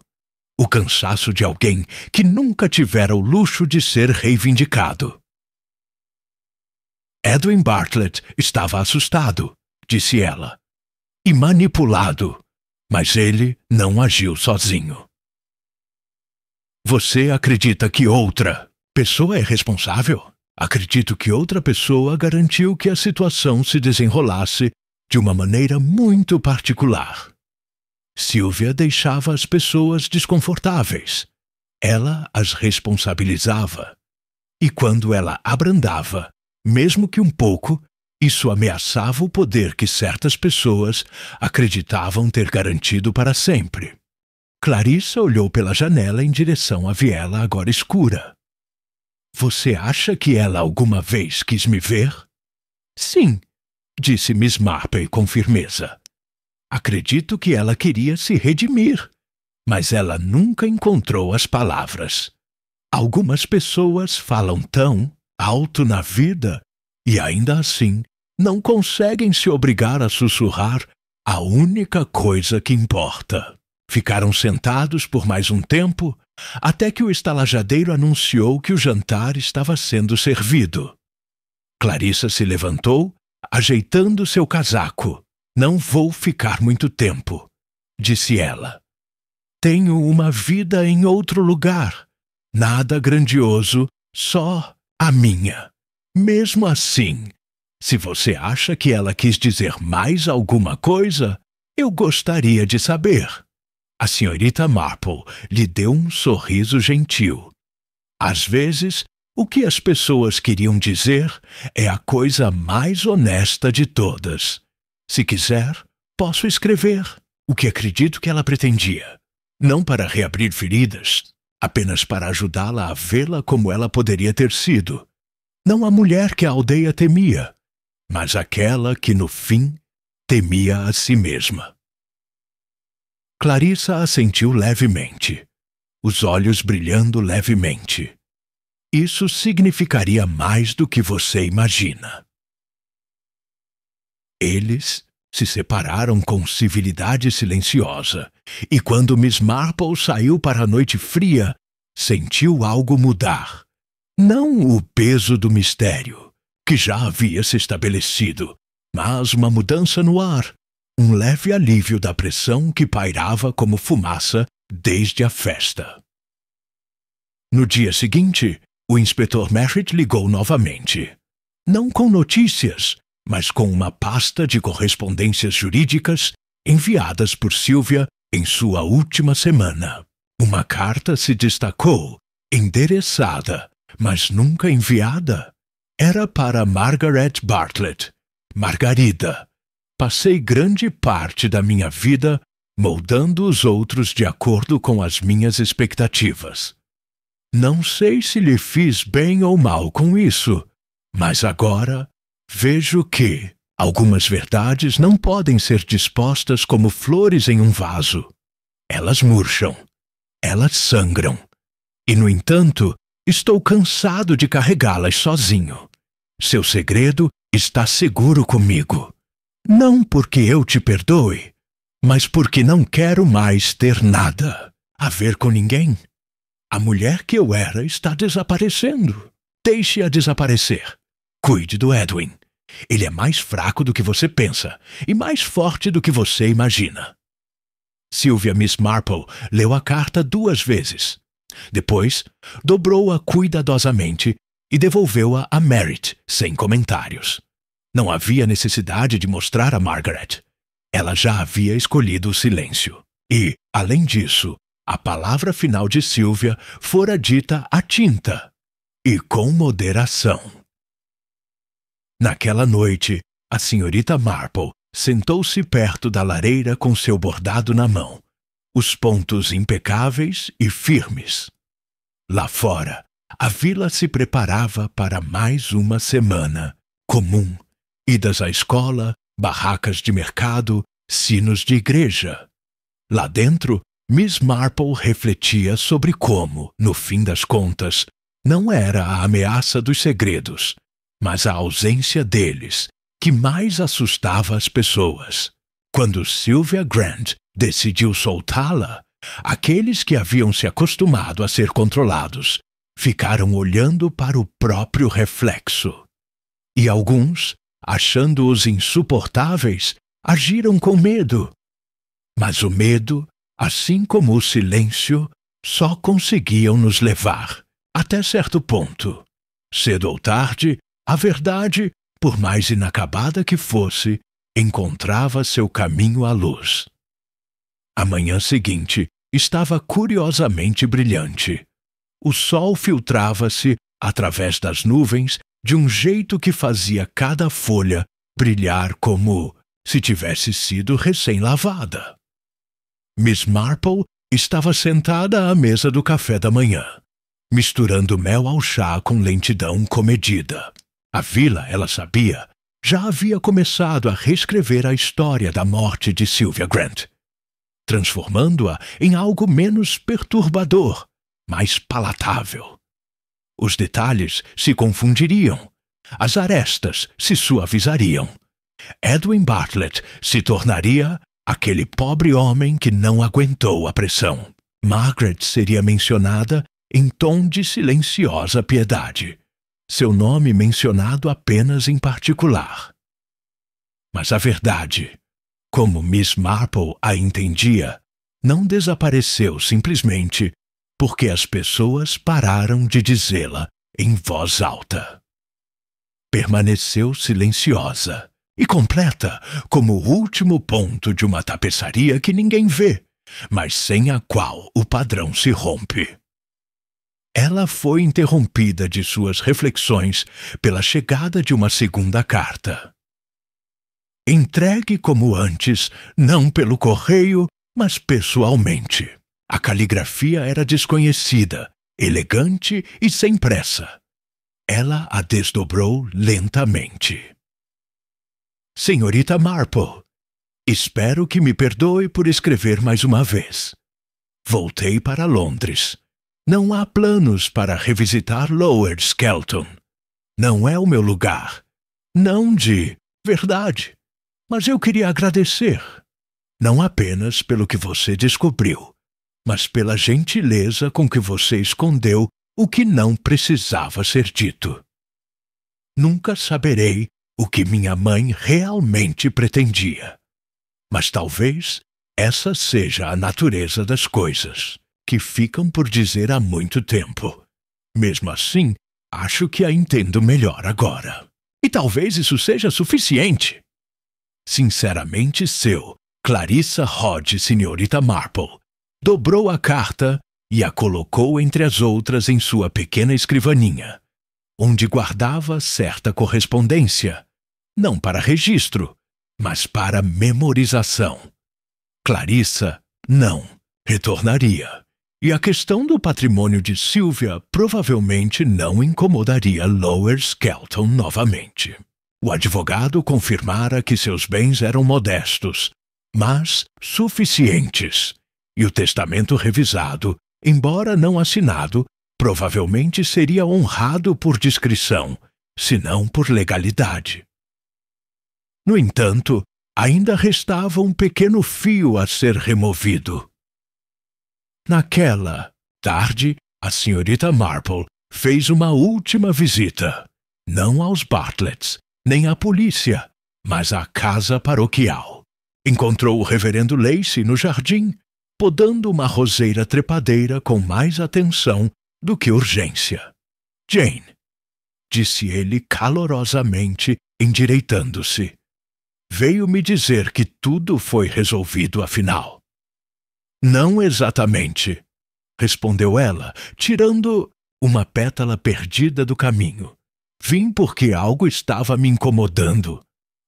O cansaço de alguém que nunca tivera o luxo de ser reivindicado. Edwin Bartlett estava assustado, disse ela, e manipulado, mas ele não agiu sozinho. Você acredita que outra pessoa é responsável? Acredito que outra pessoa garantiu que a situação se desenrolasse de uma maneira muito particular. Sylvia deixava as pessoas desconfortáveis. Ela as responsabilizava. E quando ela abrandava, mesmo que um pouco, isso ameaçava o poder que certas pessoas acreditavam ter garantido para sempre. Clarissa olhou pela janela em direção à viela agora escura. Você acha que ela alguma vez quis me ver? Sim, disse Miss Marple com firmeza. Acredito que ela queria se redimir, mas ela nunca encontrou as palavras. Algumas pessoas falam tão alto na vida e ainda assim não conseguem se obrigar a sussurrar a única coisa que importa. Ficaram sentados por mais um tempo, até que o estalajadeiro anunciou que o jantar estava sendo servido. Clarissa se levantou, ajeitando seu casaco. Não vou ficar muito tempo, disse ela. Tenho uma vida em outro lugar. Nada grandioso, só a minha. Mesmo assim, se você acha que ela quis dizer mais alguma coisa, eu gostaria de saber. A senhorita Marple lhe deu um sorriso gentil. Às vezes, o que as pessoas queriam dizer é a coisa mais honesta de todas. Se quiser, posso escrever o que acredito que ela pretendia. Não para reabrir feridas, apenas para ajudá-la a vê-la como ela poderia ter sido. Não a mulher que a aldeia temia, mas aquela que, no fim, temia a si mesma. Clarissa assentiu levemente, os olhos brilhando levemente. Isso significaria mais do que você imagina. Eles se separaram com civilidade silenciosa, e quando Miss Marple saiu para a noite fria, sentiu algo mudar. Não o peso do mistério, que já havia se estabelecido, mas uma mudança no ar, um leve alívio da pressão que pairava como fumaça desde a festa. No dia seguinte, o inspetor Merritt ligou novamente. Não com notícias, mas com uma pasta de correspondências jurídicas enviadas por Sylvia em sua última semana. Uma carta se destacou, endereçada, mas nunca enviada. Era para Margaret Bartlett, Margarida. Passei grande parte da minha vida moldando os outros de acordo com as minhas expectativas. Não sei se lhe fiz bem ou mal com isso, mas agora vejo que algumas verdades não podem ser dispostas como flores em um vaso. Elas murcham, elas sangram, e, no entanto, estou cansado de carregá-las sozinho. Seu segredo está seguro comigo. Não porque eu te perdoe, Mas porque não quero mais ter nada a ver com ninguém. A mulher que eu era está desaparecendo. Deixe-a desaparecer. Cuide do Edwin. Ele é mais fraco do que você pensa e mais forte do que você imagina. Sylvia Miss Marple leu a carta 2 vezes. Depois, dobrou-a cuidadosamente e devolveu-a a Merritt, sem comentários. Não havia necessidade de mostrar a Margaret. Ela já havia escolhido o silêncio. E, além disso, a palavra final de Sylvia fora dita à tinta, e com moderação. Naquela noite, a senhorita Marple sentou-se perto da lareira com seu bordado na mão, os pontos impecáveis e firmes. Lá fora, a vila se preparava para mais uma semana comum. Idas à escola, barracas de mercado, sinos de igreja. Lá dentro, Miss Marple refletia sobre como, no fim das contas, não era a ameaça dos segredos, mas a ausência deles, que mais assustava as pessoas. Quando Sylvia Grant decidiu soltá-la, aqueles que haviam se acostumado a ser controlados ficaram olhando para o próprio reflexo. E alguns, achando-os insuportáveis, agiram com medo. Mas o medo, assim como o silêncio, só conseguiam nos levar, até certo ponto. Cedo ou tarde, a verdade, por mais inacabada que fosse, encontrava seu caminho à luz. A manhã seguinte estava curiosamente brilhante. O sol filtrava-se através das nuvens de um jeito que fazia cada folha brilhar como se tivesse sido recém-lavada. Miss Marple estava sentada à mesa do café da manhã, misturando mel ao chá com lentidão comedida. A vila, ela sabia, já havia começado a reescrever a história da morte de Sylvia Grant, transformando-a em algo menos perturbador, mais palatável. Os detalhes se confundiriam, as arestas se suavizariam. Edwin Bartlett se tornaria aquele pobre homem que não aguentou a pressão. Margaret seria mencionada em tom de silenciosa piedade, seu nome mencionado apenas em particular. Mas a verdade, como Miss Marple a entendia, não desapareceu simplesmente porque as pessoas pararam de dizê-la em voz alta. Permaneceu silenciosa e completa como o último ponto de uma tapeçaria que ninguém vê, mas sem a qual o padrão se rompe. Ela foi interrompida de suas reflexões pela chegada de uma segunda carta. Entregue como antes, não pelo correio, mas pessoalmente. A caligrafia era desconhecida, elegante e sem pressa. Ela a desdobrou lentamente. Senhorita Marple, espero que me perdoe por escrever mais uma vez. Voltei para Londres. Não há planos para revisitar Lower Skelton. Não é o meu lugar. Não de verdade. Mas eu queria agradecer. Não apenas pelo que você descobriu, mas pela gentileza com que você escondeu o que não precisava ser dito. Nunca saberei o que minha mãe realmente pretendia. Mas talvez essa seja a natureza das coisas, que ficam por dizer há muito tempo. Mesmo assim, acho que a entendo melhor agora. E talvez isso seja suficiente. Sinceramente seu, Clarissa Hodge, senhorita Marple, dobrou a carta e a colocou entre as outras em sua pequena escrivaninha, onde guardava certa correspondência, não para registro, mas para memorização. Clarissa não retornaria, e a questão do patrimônio de Sylvia provavelmente não incomodaria Lower Skelton novamente. O advogado confirmara que seus bens eram modestos, mas suficientes, e o testamento revisado, embora não assinado, provavelmente seria honrado por discrição, se não por legalidade. No entanto, Ainda restava um pequeno fio a ser removido. Naquela tarde, a senhorita Marple fez uma última visita, não aos Bartletts, nem à polícia, mas à casa paroquial. Encontrou o reverendo Lacey no jardim, podando uma roseira trepadeira com mais atenção do que urgência. Jane, disse ele calorosamente, endireitando-se. Veio me dizer que tudo foi resolvido afinal. Não exatamente, respondeu ela, tirando uma pétala perdida do caminho. Vim porque algo estava me incomodando.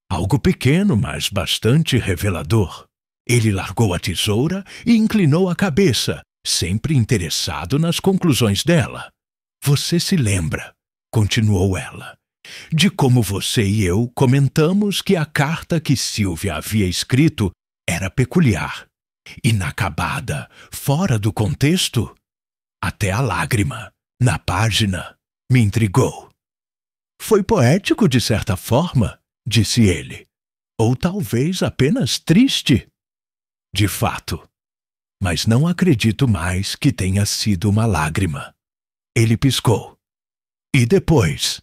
Algo pequeno, mas bastante revelador. Ele largou a tesoura e inclinou a cabeça, sempre interessado nas conclusões dela. Você se lembra, continuou ela, de como você e eu comentamos que a carta que Sylvia havia escrito era peculiar, inacabada, fora do contexto? Até a lágrima, na página, me intrigou. Foi poético de certa forma, disse ele. Ou talvez apenas triste. De fato. Mas não acredito mais que tenha sido uma lágrima. Ele piscou. E depois?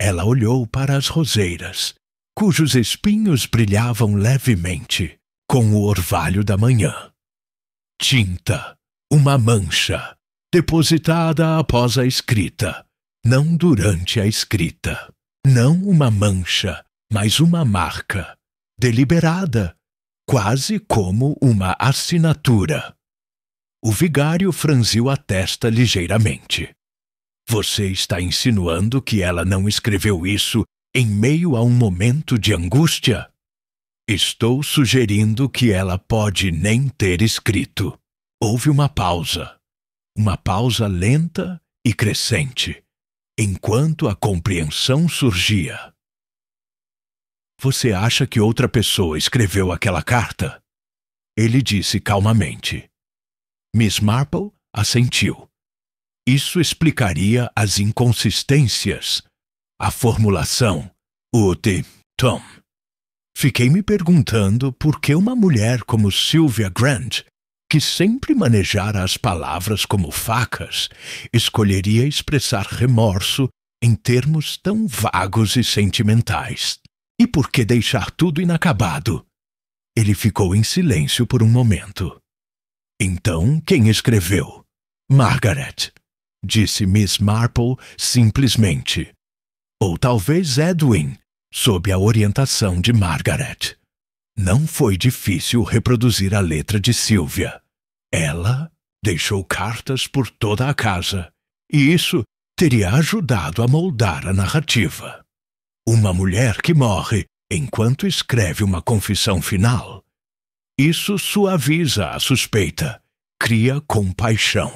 Ela olhou para as roseiras, cujos espinhos brilhavam levemente com o orvalho da manhã. Tinta, uma mancha, depositada após a escrita, não durante a escrita. Não uma mancha, mas uma marca, deliberada, quase como uma assinatura. O vigário franziu a testa ligeiramente. Você está insinuando que ela não escreveu isso em meio a um momento de angústia? Estou sugerindo que ela pode nem ter escrito. Houve uma pausa lenta e crescente, enquanto a compreensão surgia. Você acha que outra pessoa escreveu aquela carta? Ele disse calmamente. Miss Marple assentiu. Isso explicaria as inconsistências, a formulação, o tom. Fiquei me perguntando por que uma mulher como Sylvia Grant, que sempre manejara as palavras como facas, escolheria expressar remorso em termos tão vagos e sentimentais. E por que deixar tudo inacabado? Ele ficou em silêncio por um momento. Então, quem escreveu? Margaret, disse Miss Marple simplesmente. Ou talvez Edwin, sob a orientação de Margaret. Não foi difícil reproduzir a letra de Sylvia. Ela deixou cartas por toda a casa, e isso teria ajudado a moldar a narrativa. Uma mulher que morre enquanto escreve uma confissão final. Isso suaviza a suspeita, cria compaixão.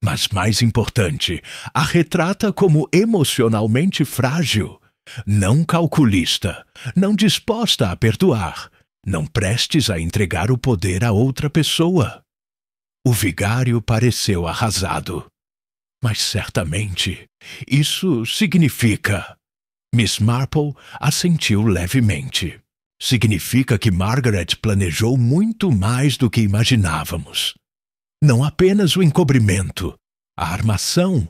Mas mais importante, a retrata como emocionalmente frágil, não calculista, não disposta a perdoar, não prestes a entregar o poder a outra pessoa. O vigário pareceu arrasado. Mas certamente isso significa... Miss Marple assentiu levemente. Significa que Margaret planejou muito mais do que imaginávamos. Não apenas o encobrimento, a armação.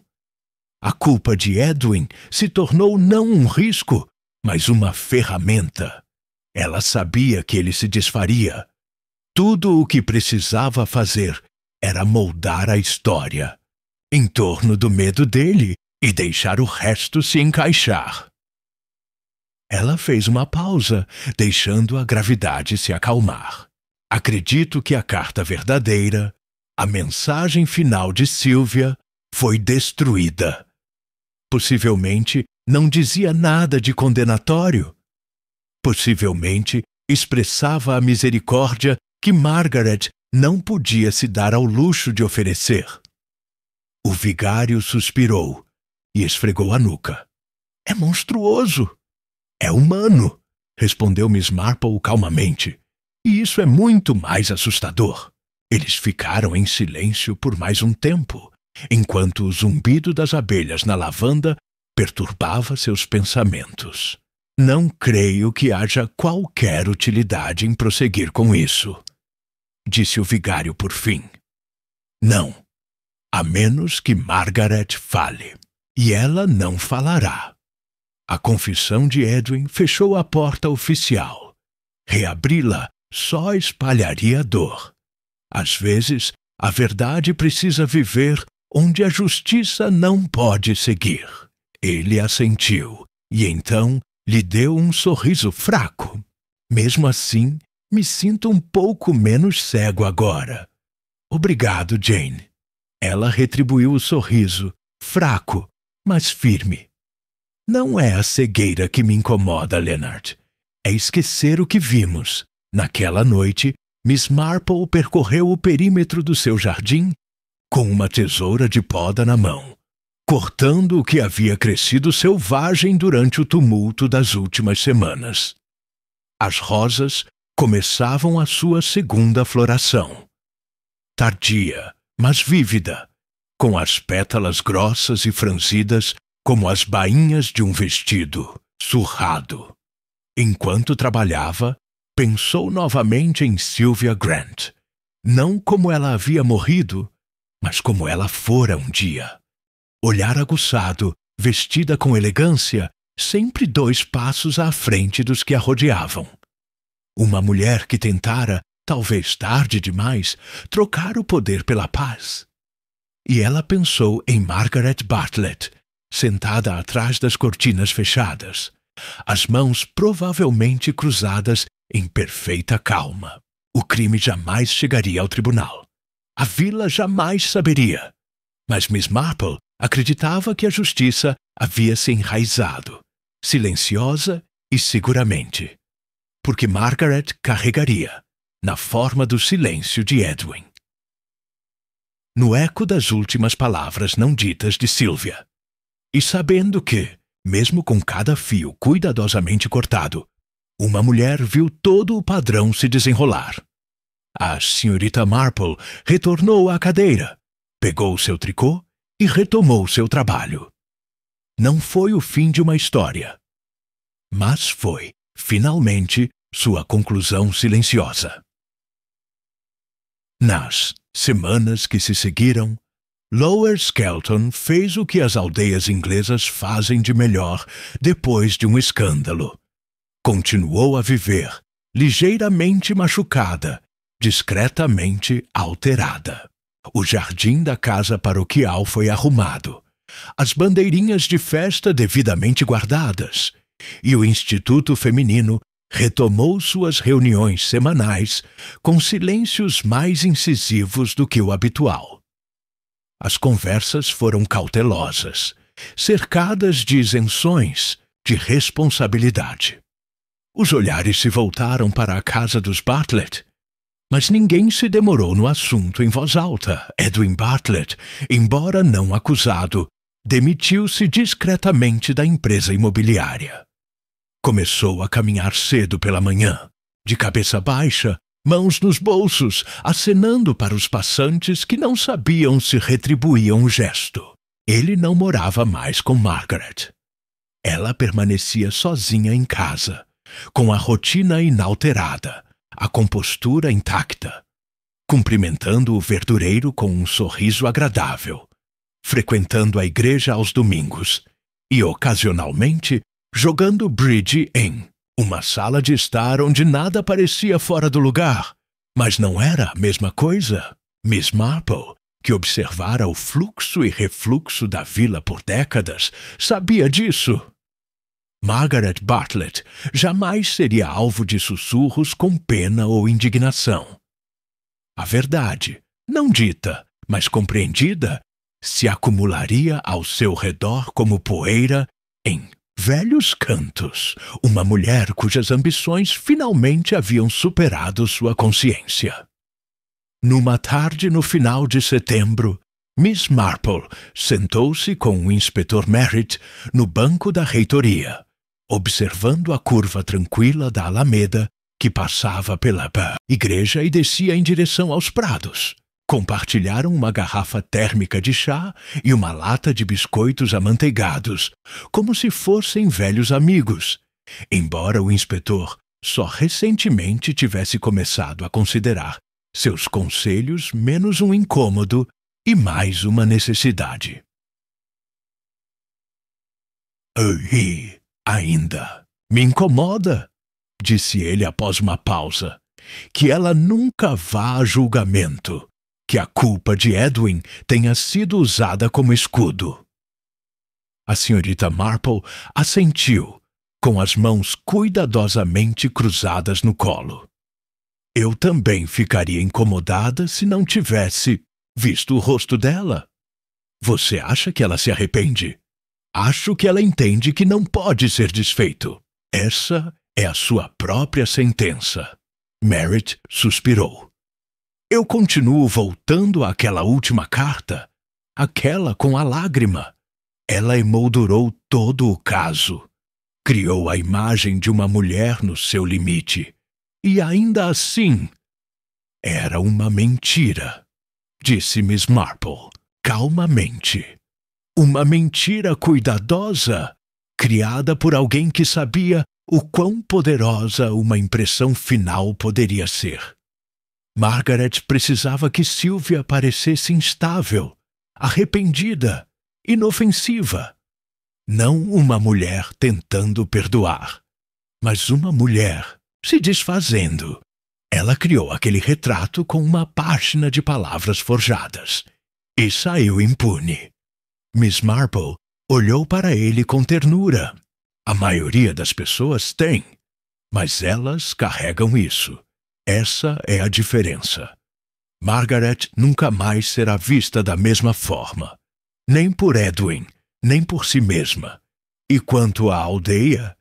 A culpa de Edwin se tornou não um risco, mas uma ferramenta. Ela sabia que ele se desfaria. Tudo o que precisava fazer era moldar a história em torno do medo dele e deixar o resto se encaixar. Ela fez uma pausa, deixando a gravidade se acalmar. Acredito que a carta verdadeira, a mensagem final de Sylvia, foi destruída. Possivelmente não dizia nada de condenatório. Possivelmente expressava a misericórdia que Margaret não podia se dar ao luxo de oferecer. O vigário suspirou e esfregou a nuca. É monstruoso! É humano, respondeu Miss Marple calmamente. E isso é muito mais assustador. Eles ficaram em silêncio por mais um tempo, enquanto o zumbido das abelhas na lavanda perturbava seus pensamentos. Não creio que haja qualquer utilidade em prosseguir com isso, disse o vigário por fim. Não, a menos que Margaret fale. E ela não falará. A confissão de Edwin fechou a porta oficial. Reabri-la só espalharia dor. Às vezes, a verdade precisa viver onde a justiça não pode seguir. Ele assentiu, e então lhe deu um sorriso fraco. Mesmo assim, me sinto um pouco menos cego agora. Obrigado, Jane. Ela retribuiu o sorriso, fraco, mas firme. Não é a cegueira que me incomoda, Leonard. É esquecer o que vimos. Naquela noite, Miss Marple percorreu o perímetro do seu jardim com uma tesoura de poda na mão, cortando o que havia crescido selvagem durante o tumulto das últimas semanas. As rosas começavam a sua segunda floração. Tardia, mas vívida, com as pétalas grossas e franzidas como as bainhas de um vestido surrado. Enquanto trabalhava, pensou novamente em Sylvia Grant, não como ela havia morrido, mas como ela fora um dia. Olhar aguçado, vestida com elegância, sempre 2 passos à frente dos que a rodeavam. Uma mulher que tentara, talvez tarde demais, trocar o poder pela paz. E ela pensou em Margaret Bartlett, sentada atrás das cortinas fechadas, as mãos provavelmente cruzadas em perfeita calma. O crime jamais chegaria ao tribunal. A vila jamais saberia. Mas Miss Marple acreditava que a justiça havia se enraizado, silenciosa e seguramente, porque Margaret carregaria, na forma do silêncio de Edwin. No eco das últimas palavras não ditas de Sylvia, e sabendo que, mesmo com cada fio cuidadosamente cortado, uma mulher viu todo o padrão se desenrolar. A senhorita Marple retornou à cadeira, pegou seu tricô e retomou seu trabalho. Não foi o fim de uma história, mas foi, finalmente, sua conclusão silenciosa. Nas semanas que se seguiram, Lower Skelton fez o que as aldeias inglesas fazem de melhor depois de um escândalo. Continuou a viver, ligeiramente machucada, discretamente alterada. O jardim da casa paroquial foi arrumado, as bandeirinhas de festa devidamente guardadas, e o Instituto Feminino retomou suas reuniões semanais com silêncios mais incisivos do que o habitual. As conversas foram cautelosas, cercadas de isenções, de responsabilidade. Os olhares se voltaram para a casa dos Bartlett, mas ninguém se demorou no assunto em voz alta. Edwin Bartlett, embora não acusado, demitiu-se discretamente da empresa imobiliária. Começou a caminhar cedo pela manhã, de cabeça baixa, mãos nos bolsos, acenando para os passantes que não sabiam se retribuíam o gesto. Ele não morava mais com Margaret. Ela permanecia sozinha em casa, com a rotina inalterada, a compostura intacta, cumprimentando o verdureiro com um sorriso agradável, frequentando a igreja aos domingos e, ocasionalmente, jogando bridge em uma sala de estar onde nada parecia fora do lugar, mas não era a mesma coisa. Miss Marple, que observara o fluxo e refluxo da vila por décadas, sabia disso. Margaret Bartlett jamais seria alvo de sussurros com pena ou indignação. A verdade, não dita, mas compreendida, se acumularia ao seu redor como poeira em velhos cantos, uma mulher cujas ambições finalmente haviam superado sua consciência. Numa tarde no final de setembro, Miss Marple sentou-se com o inspetor Merritt no banco da reitoria, observando a curva tranquila da alameda que passava pela igreja e descia em direção aos prados. Compartilharam uma garrafa térmica de chá e uma lata de biscoitos amanteigados, como se fossem velhos amigos, embora o inspetor só recentemente tivesse começado a considerar seus conselhos menos um incômodo e mais uma necessidade. E ainda me incomoda, disse ele após uma pausa, que ela nunca vá a julgamento, que a culpa de Edwin tenha sido usada como escudo. A senhorita Marple assentiu, com as mãos cuidadosamente cruzadas no colo. Eu também ficaria incomodada se não tivesse visto o rosto dela. Você acha que ela se arrepende? Acho que ela entende que não pode ser desfeito. Essa é a sua própria sentença. Merritt suspirou. Eu continuo voltando àquela última carta, aquela com a lágrima. Ela emoldurou todo o caso. Criou a imagem de uma mulher no seu limite. E ainda assim, era uma mentira, disse Miss Marple, calmamente. Uma mentira cuidadosa, criada por alguém que sabia o quão poderosa uma impressão final poderia ser. Margaret precisava que Sylvia parecesse instável, arrependida, inofensiva. Não uma mulher tentando perdoar, mas uma mulher se desfazendo. Ela criou aquele retrato com uma página de palavras forjadas e saiu impune. Miss Marple olhou para ele com ternura. A maioria das pessoas tem, mas elas carregam isso. Essa é a diferença. Margaret nunca mais será vista da mesma forma, nem por Edwin, nem por si mesma. E quanto à aldeia,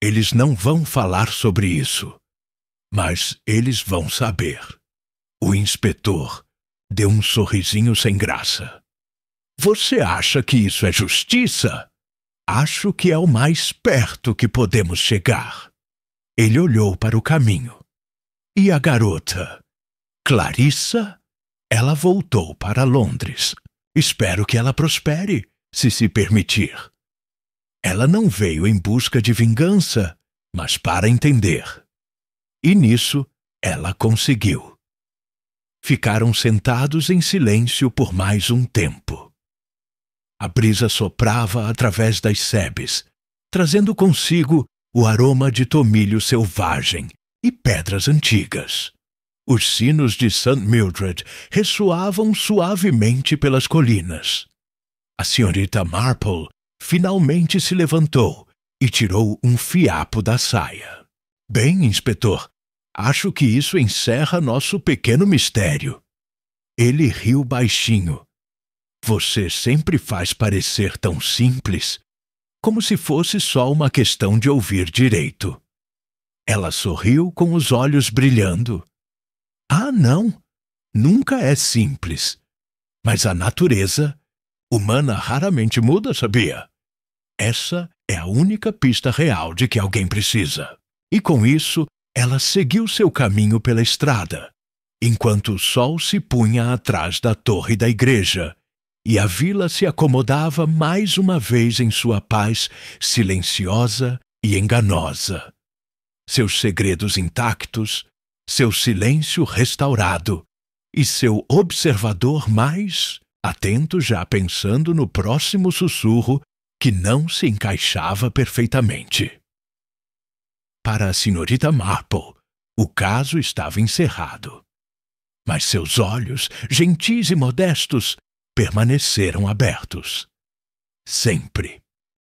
eles não vão falar sobre isso. Mas eles vão saber. O inspetor deu um sorrisinho sem graça. Você acha que isso é justiça? Acho que é o mais perto que podemos chegar. Ele olhou para o caminho. E a garota? Clarissa? Ela voltou para Londres. Espero que ela prospere, se permitir. Ela não veio em busca de vingança, mas para entender. E nisso, ela conseguiu. Ficaram sentados em silêncio por mais um tempo. A brisa soprava através das sebes, trazendo consigo o aroma de tomilho selvagem e pedras antigas. Os sinos de St. Mildred ressoavam suavemente pelas colinas. A senhorita Marple finalmente se levantou e tirou um fiapo da saia. Bem, inspetor, acho que isso encerra nosso pequeno mistério. Ele riu baixinho. Você sempre faz parecer tão simples, como se fosse só uma questão de ouvir direito. Ela sorriu com os olhos brilhando. Ah, não! Nunca é simples. Mas a natureza humana raramente muda, sabia? Essa é a única pista real de que alguém precisa. E com isso, ela seguiu seu caminho pela estrada, enquanto o sol se punha atrás da torre da igreja, e a vila se acomodava mais uma vez em sua paz silenciosa e enganosa. Seus segredos intactos, seu silêncio restaurado e seu observador mais atento já pensando no próximo sussurro que não se encaixava perfeitamente. Para a senhorita Marple, o caso estava encerrado. Mas seus olhos, gentis e modestos, permaneceram abertos. Sempre.